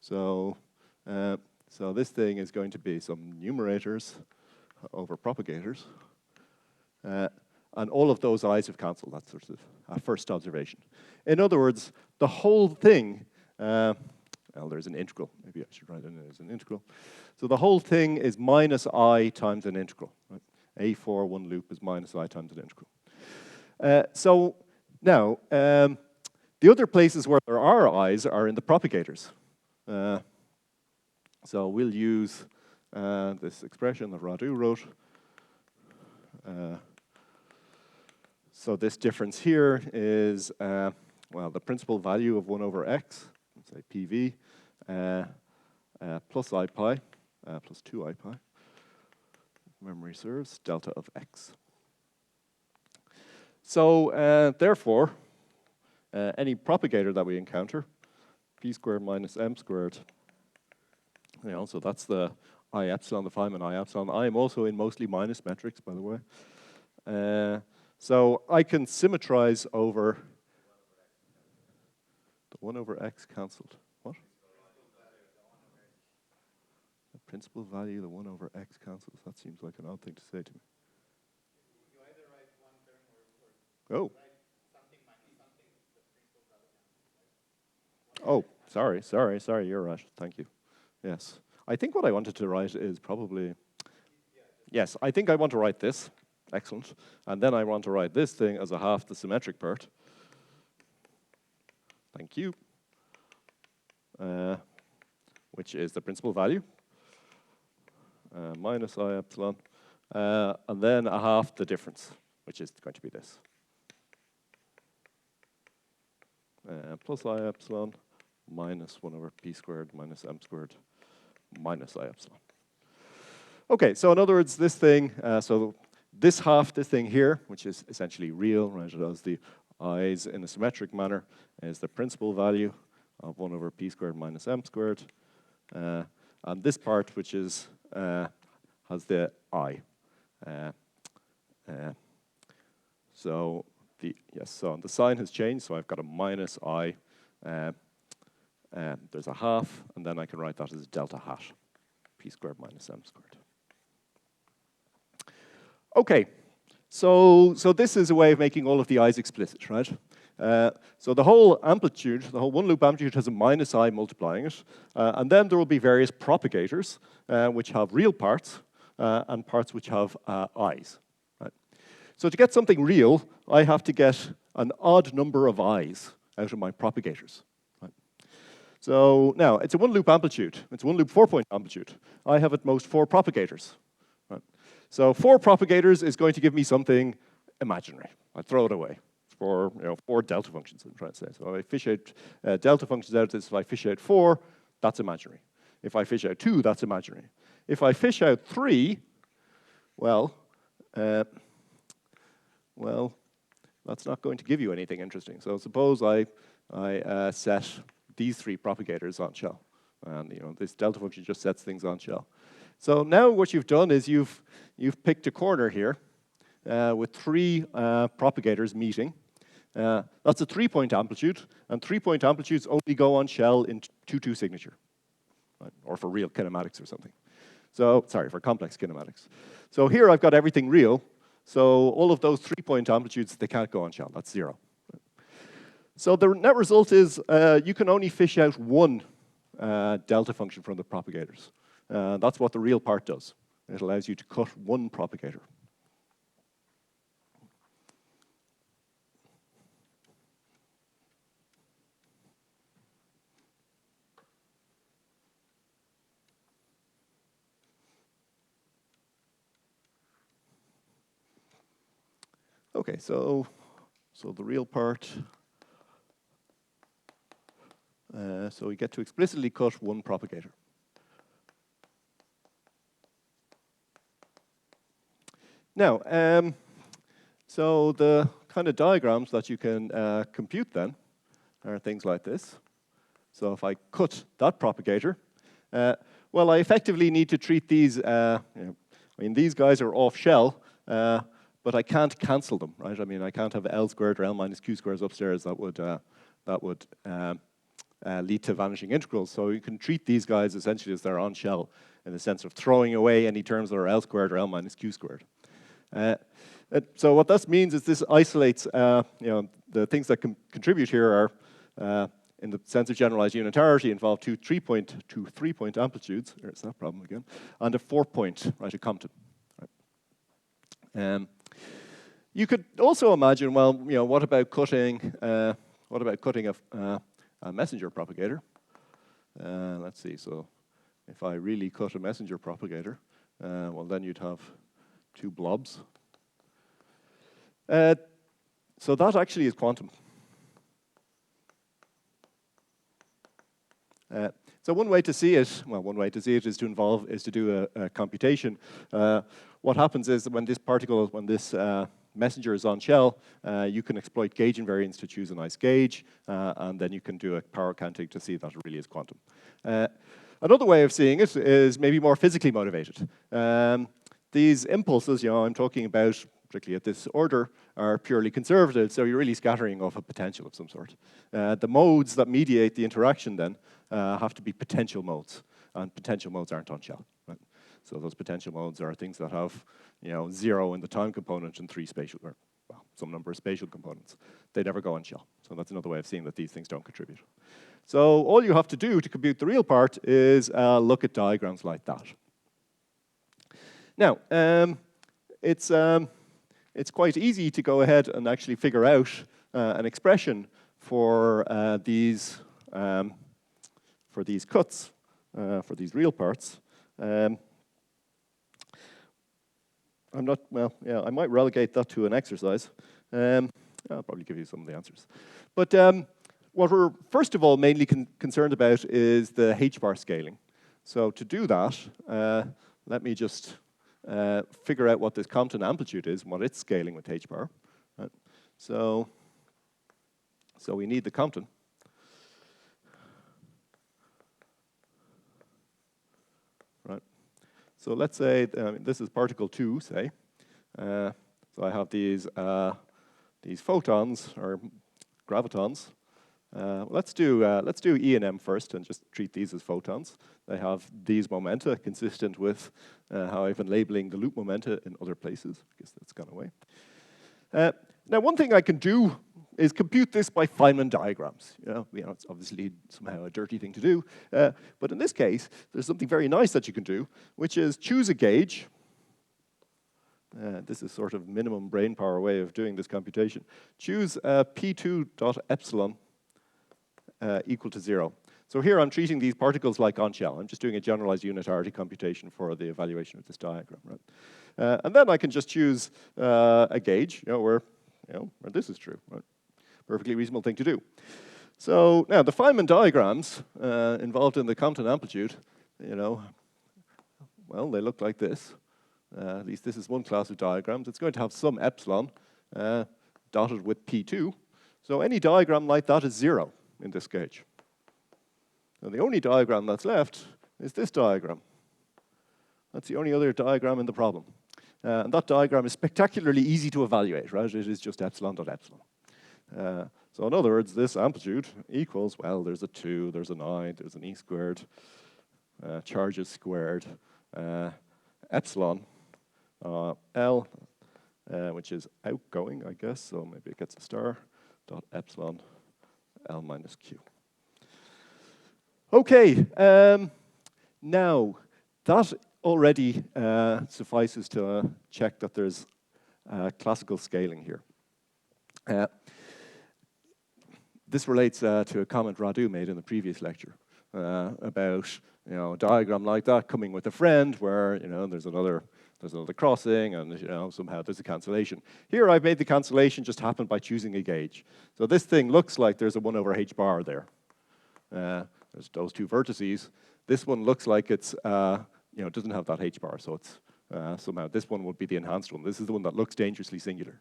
So this thing is going to be some numerators over propagators. And all of those I's have cancelled. That's sort of a first observation. In other words, the whole thing, well, there's an integral. Maybe I should write it in as an integral. So the whole thing is minus I times an integral. Right? A for one loop is minus I times an integral. So now, the other places where there are I's are in the propagators. So we'll use this expression that Radu wrote. So this difference here is, well, the principal value of 1 over x, let's say PV, plus I pi, plus 2 I pi, memory serves, delta of x. So therefore, any propagator that we encounter, p squared minus m squared, so that's the I epsilon, the Feynman I epsilon. I am also in mostly minus metrics, by the way. So I can symmetrize over the 1 over x cancelled. What? The principal value, the 1 over x cancels. That seems like an odd thing to say to me. You either write one term or write something minus something, the principal value cancels, right? Oh, sorry, you're right. Thank you. Yes. I think what I wanted to write is probably, yes, I think I want to write this. Excellent. And then I want to write this thing as a half the symmetric part. Thank you. Which is the principal value. Minus I epsilon. And then a half the difference, which is going to be this. Plus I epsilon minus 1 over p squared minus m squared minus I epsilon. Okay, so in other words, this thing, so this thing here, which is essentially real, right, it has the i's in a symmetric manner, is the principal value of 1 over p squared minus m squared. And this part, which is has the I. So the sign has changed, so I've got a minus I. There's a half, and then I can write that as delta hat, p squared minus m squared. Okay, so this is a way of making all of the i's explicit, right? So the whole amplitude, the whole one loop amplitude has a minus I multiplying it, and then there will be various propagators which have real parts and parts which have i's. Right? So to get something real, I have to get an odd number of i's out of my propagators. Right? So now, it's a one loop amplitude. It's a one loop 4-point amplitude. I have at most 4 propagators. Right? So 4 propagators is going to give me something imaginary. I throw it away for 4 delta functions, I'm trying to say. So if I fish out delta functions out of this, if I fish out 4, that's imaginary. If I fish out 2, that's imaginary. If I fish out 3, well, that's not going to give you anything interesting. So suppose I set these 3 propagators on shell, and this delta function just sets things on shell. So now what you've done is you've picked a corner here with 3 propagators meeting. That's a 3-point amplitude, and 3-point amplitudes only go on shell in 2-2 signature, right? Or for real kinematics or something. So, sorry, for complex kinematics. So here I've got everything real, so all of those 3-point amplitudes, they can't go on shell, that's 0. So the net result is you can only fish out 1 delta function from the propagators. That's what the real part does. It allows you to cut one propagator. Okay, so the real part. So we get to explicitly cut one propagator. Now, so the kind of diagrams that you can compute then are things like this. So if I cut that propagator, well, I effectively need to treat these, I mean, these guys are off shell, but I can't cancel them, right? I mean, I can't have L squared or L minus Q squares upstairs. That would lead to vanishing integrals. So you can treat these guys essentially as they're on shell in the sense of throwing away any terms that are L squared or L minus Q squared. So what this means is this isolates, the things that contribute here are, in the sense of generalized unitarity, involve two 3-point amplitudes. There's that problem again, and a 4-point, right, a Compton. Right. You could also imagine, well, what about cutting a messenger propagator? Let's see. So if I really cut a messenger propagator, well, then you'd have two blobs. So that actually is quantum. So one way to see it, well, one way to see it is to do a computation. What happens is that when this messenger is on shell, you can exploit gauge invariance to choose a nice gauge, and then you can do a power counting to see that it really is quantum. Another way of seeing it is maybe more physically motivated. These impulses, I'm talking about, particularly at this order, are purely conservative, so you're really scattering off a potential of some sort. The modes that mediate the interaction then have to be potential modes, and potential modes aren't on shell. Right? So those potential modes are things that have 0 in the time component and 3 spatial, or well, some number of spatial components. They never go on shell. So that's another way of seeing that these things don't contribute. So all you have to do to compute the real part is look at diagrams like that. Now, it's quite easy to go ahead and actually figure out an expression for these cuts, for these real parts. I'm not, well, yeah, I might relegate that to an exercise. I'll probably give you some of the answers. But what we're, first of all, mainly concerned about is the H-bar scaling. So to do that, let me just figure out what this Compton amplitude is and what it's scaling with H-bar. Right? So we need the Compton. Right. So let's say this is particle 2, say. So I have these photons or gravitons. Let's do E and M first and just treat these as photons. They have these momenta consistent with how I've been labeling the loop momenta in other places. I guess that's gone away. Now, one thing I can do is compute this by Feynman diagrams. It's obviously somehow a dirty thing to do, but in this case, there's something very nice that you can do, which is choose a gauge. This is sort of minimum brain power way of doing this computation. Choose P2.epsilon equal to 0. So here I'm treating these particles like on shell. I'm just doing a generalized unitarity computation for the evaluation of this diagram, right? And then I can just choose a gauge, where this is true, right? Perfectly reasonable thing to do. So now the Feynman diagrams involved in the Compton amplitude, well, they look like this. At least this is one class of diagrams. It's going to have some epsilon dotted with P2. So any diagram like that is 0 in this gauge. And the only diagram that's left is this diagram. That's the only other diagram in the problem. And that diagram is spectacularly easy to evaluate, right? It is just epsilon dot epsilon. So in other words, this amplitude equals, well, there's a 2, there's an I, there's an E squared, charges squared, epsilon L, which is outgoing, I guess, so maybe it gets a star, dot epsilon L minus Q. Okay, now that already suffices to check that there's classical scaling here. This relates to a comment Radu made in the previous lecture about a diagram like that coming with a friend where there's another crossing and somehow there's a cancellation. Here I've made the cancellation just happen by choosing a gauge. So this thing looks like there's a 1 over h bar there. There's those two vertices. This one looks like it's it doesn't have that h bar, so it's somehow this one would be the enhanced one. This is the one that looks dangerously singular.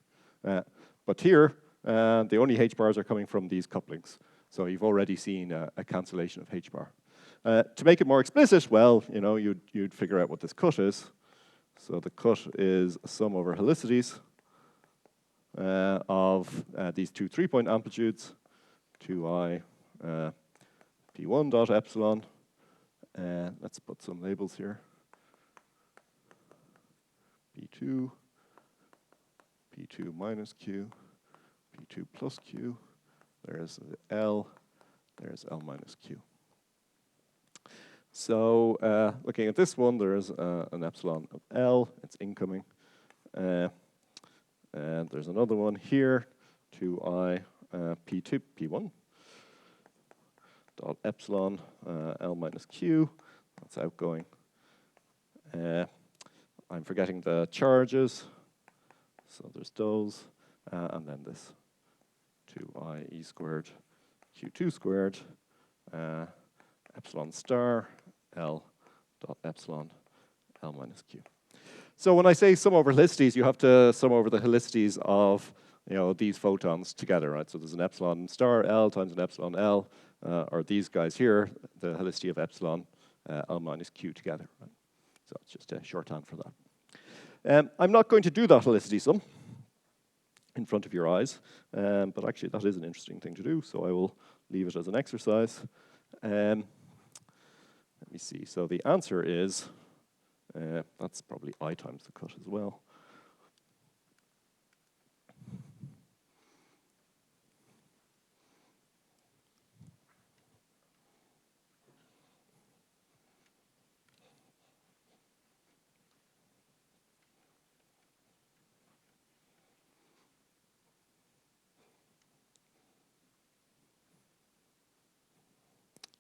But here, the only h bars are coming from these couplings. So you've already seen a cancellation of h bar. To make it more explicit, well, you'd figure out what this cut is. So the cut is a sum over helicities of these two 3-point amplitudes, 2i p1 dot epsilon. Let's put some labels here. p2, p2 minus q, p2 plus q. There's L, there's L minus q. So looking at this one, there's an epsilon of L, it's incoming. And there's another one here, 2i p2, p1, dot epsilon L minus q, that's outgoing. I'm forgetting the charges, so there's those, and then this 2i e squared q2 squared epsilon star L dot epsilon L minus q. So when I say sum over helicities, you have to sum over the helicities of these photons together, right? So there's an epsilon star L times an epsilon L, or these guys here, the helicity of epsilon L minus q together, right? So it's just a shorthand for that. I'm not going to do that helicity sum in front of your eyes, but actually that is an interesting thing to do, so I will leave it as an exercise. Let me see, so the answer is, that's probably I times the cut as well.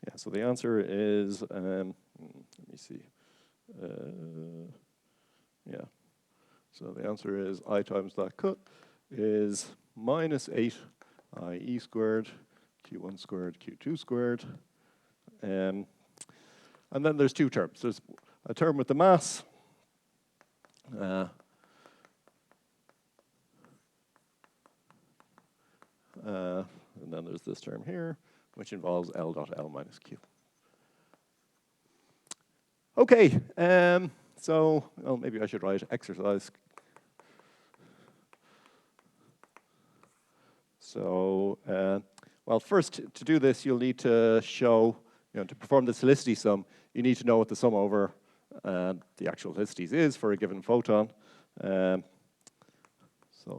Yeah, so the answer is, let me see. Yeah, so the answer is I times that cut is minus 8 I e squared, q1 squared, q2 squared. And then there's two terms. There's a term with the mass, and then there's this term here, which involves L dot L minus Q. Okay, so well, maybe I should write exercise. So, well, first, to do this, you'll need to show, to perform this helicity sum, you need to know what the sum over the actual helicities is for a given photon. So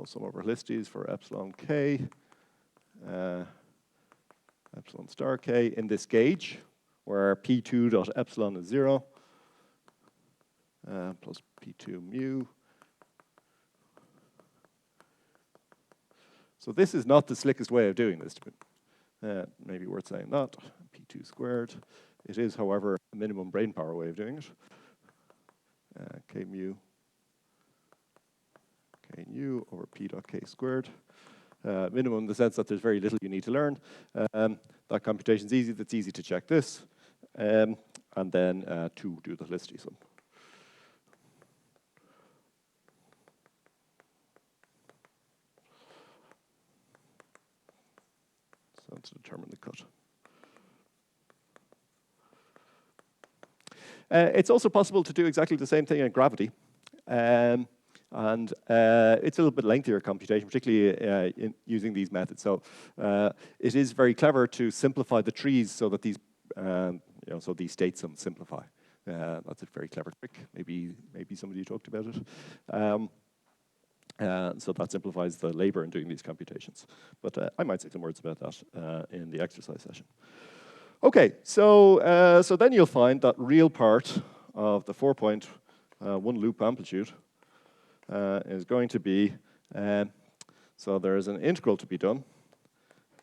sum over helicities for epsilon k, epsilon star k in this gauge, where p2 dot epsilon is 0, plus p2 mu. So this is not the slickest way of doing this. Maybe worth saying that, p2 squared. It is, however, a minimum brain power way of doing it. K mu over p dot k squared. Minimum in the sense that there's very little you need to learn. That computation's easy, that's easy to check this. And then to do the helicity sum. So to determine the cut. It's also possible to do exactly the same thing in gravity. And it's a little bit lengthier computation, particularly in using these methods. So it is very clever to simplify the trees so that these, so these state sums simplify. That's a very clever trick. Maybe somebody talked about it. So that simplifies the labor in doing these computations. But I might say some words about that in the exercise session. Okay, so then you'll find that real part of the 4.1 loop amplitude is going to be, so there's an integral to be done.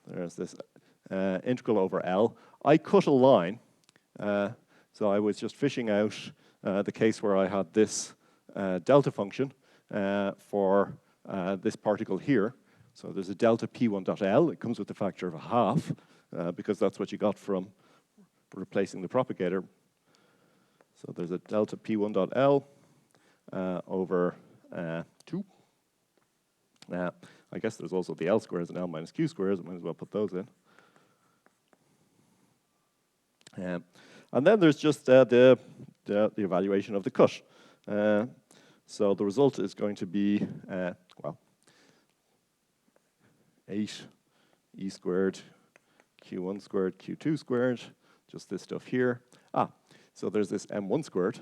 There's this integral over L. I cut a line, so I was just fishing out the case where I had this delta function for this particle here. So there's a delta P1.L. It comes with a factor of 1/2 because that's what you got from replacing the propagator. So there's a delta P1.L over 2. I guess there's also the L squares and L minus Q squares. I might as well put those in. And then there's just the evaluation of the cut. So the result is going to be, well, 8 E squared, Q1 squared, Q2 squared, just this stuff here. So there's this M1 squared.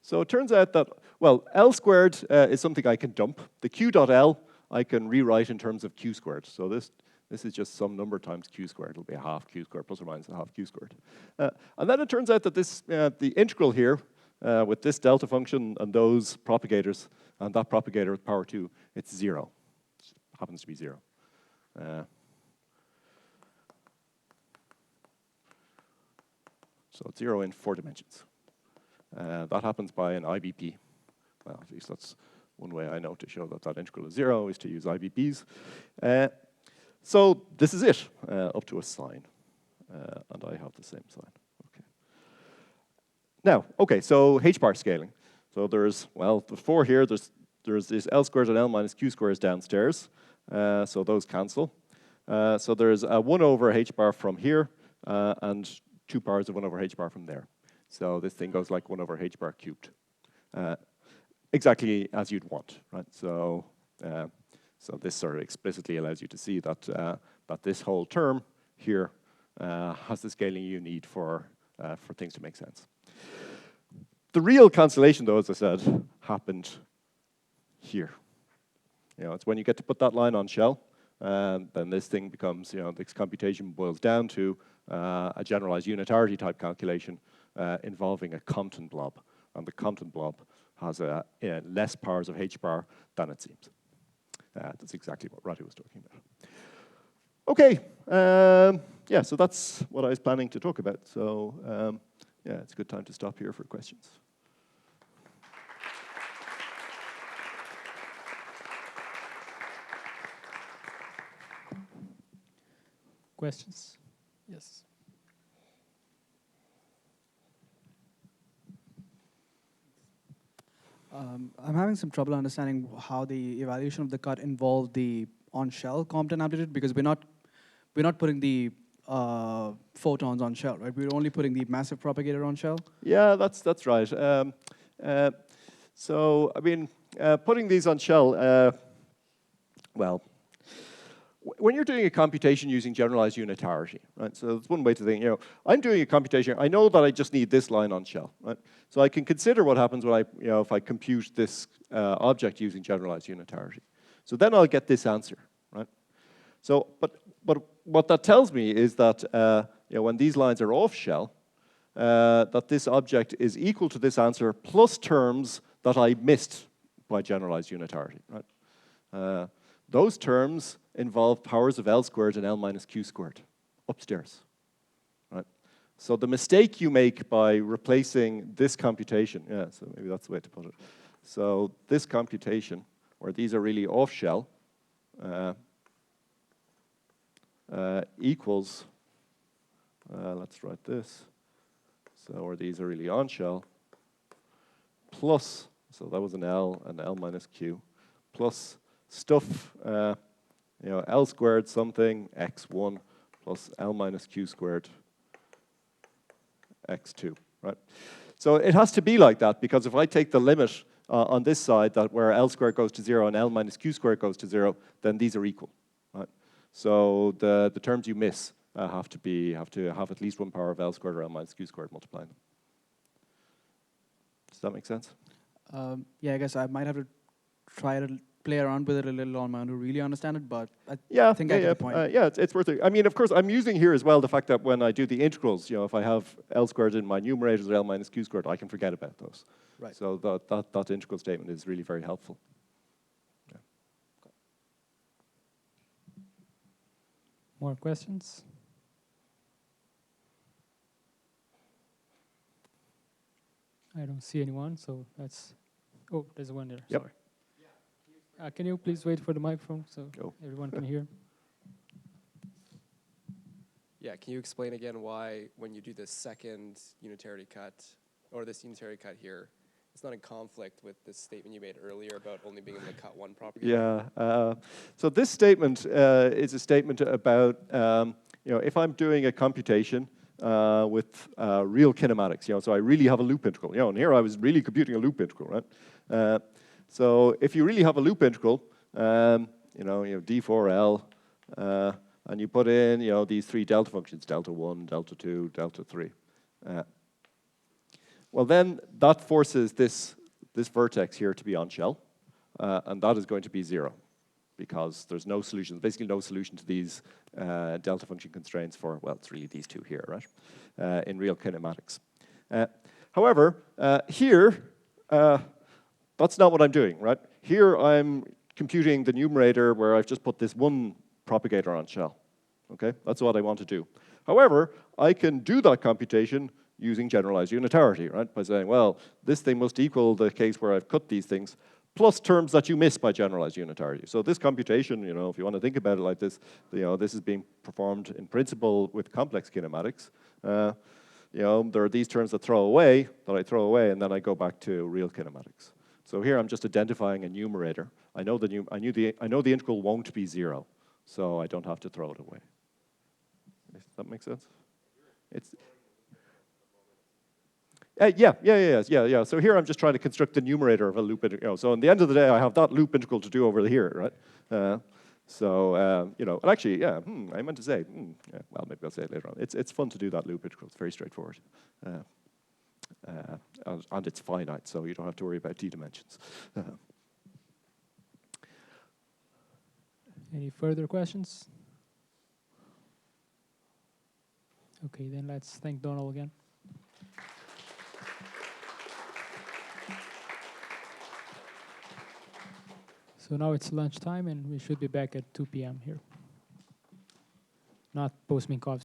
So it turns out that, well, L squared is something I can dump. The Q.L I can rewrite in terms of Q squared. So this is just some number times Q squared. It'll be 1/2 Q squared plus or minus 1/2 Q squared. And then it turns out that this, the integral here with this delta function and those propagators and that propagator with power 2, it's 0. It happens to be 0. So it's 0 in 4 dimensions. That happens by an IBP. Well, at least that's one way I know to show that that integral is 0 is to use IBPs. So this is it, up to a sign. And I have the same sign. Okay. Now, okay, so H-bar scaling. So there's, well, before here, there's this L squared and L minus Q squares downstairs. So those cancel. So there's a 1 over H-bar from here and 2 powers of 1 over H-bar from there. So this thing goes like 1 over H-bar cubed. Exactly as you'd want, right? So, so this sort of explicitly allows you to see that that this whole term here has the scaling you need for things to make sense. The real cancellation, though, as I said, happened here. You know, it's when you get to put that line on shell, then this thing becomes, you know, this computation boils down to a generalized unitarity type calculation involving a Compton blob, and the Compton blob has less powers of H-bar than it seems. That's exactly what Roddy was talking about. Okay, yeah, so that's what I was planning to talk about. So yeah, it's a good time to stop here for questions. Questions? Yes. I'm having some trouble understanding how the evaluation of the cut involved the on-shell Compton amplitude, because we're not putting the photons on shell, right? We're only putting the massive propagator on shell. Yeah, that's right. So I mean, putting these on shell, well, when you're doing a computation using generalized unitarity, right? So that's one way to think. You know, I'm doing a computation. I know that I just need this line on shell, right? So I can consider what happens when if I compute this object using generalized unitarity. So then I'll get this answer, right? So, but what that tells me is that when these lines are off shell, that this object is equal to this answer plus terms that I missed by generalized unitarity, right? Those terms involve powers of L squared and L minus Q squared upstairs, right? So the mistake you make by replacing this computation, yeah, so maybe that's the way to put it. So this computation, where these are really off shell, equals, let's write this, so where these are really on shell, plus, so that was an L and L minus Q, plus stuff, L squared something, x1 plus L minus Q squared, x2, right? So it has to be like that, because if I take the limit on this side, that where L squared goes to 0 and L minus Q squared goes to 0, then these are equal, right? So the terms you miss have to have at least 1 power of L squared or L minus Q squared multiplying them. Does that make sense? Yeah, I guess I might have to try it play around with it a little on my own to really understand it, but I Yeah, think I get the point. yeah, it's worth it. I mean, of course, I'm using here as well the fact that when I do the integrals, if I have L squared in my numerators or L minus Q squared, I can forget about those. Right. So that integral statement is really very helpful. Yeah. More questions? I don't see anyone, so that's... Oh, there's one there, Yep. sorry. Can you please wait for the microphone so Go. everyone can hear? Yeah, can you explain again why when you do this second unitarity cut, or this unitary cut here, it's not in conflict with this statement you made earlier about only being able to cut one propagator? Yeah. So this statement is a statement about, if I'm doing a computation with real kinematics, so I really have a loop integral. And here I was really computing a loop integral, right? So if you really have a loop integral, you have D4L, and you put in, these three delta functions, delta 1, delta 2, delta 3. Well, then that forces this vertex here to be on shell, and that is going to be 0 because there's no solution, basically no solution to these delta function constraints for, well, it's really these two here, right, in real kinematics. However, here, that's not what I'm doing, right? Here I'm computing the numerator where I've just put this one propagator on shell, okay? That's what I want to do. However, I can do that computation using generalized unitarity, right? By saying, well, this thing must equal the case where I've cut these things, plus terms that you miss by generalized unitarity. So this computation, if you want to think about it like this, this is being performed in principle with complex kinematics. There are these terms that I throw away, and then I go back to real kinematics. So here I'm just identifying a numerator. I know the integral won't be 0, so I don't have to throw it away. Does that make sense? It's yeah. So here I'm just trying to construct the numerator of a loop integral. So at the end of the day, I have that loop integral to do over here, right? And actually, yeah, I meant to say, well, maybe I'll say it later on. It's fun to do that loop integral. It's very straightforward. And it's finite, so you don't have to worry about d-dimensions. Any further questions? Okay, then let's thank Donal again. So now it's lunchtime, and we should be back at 2 p.m. here. Not post-meal coffee.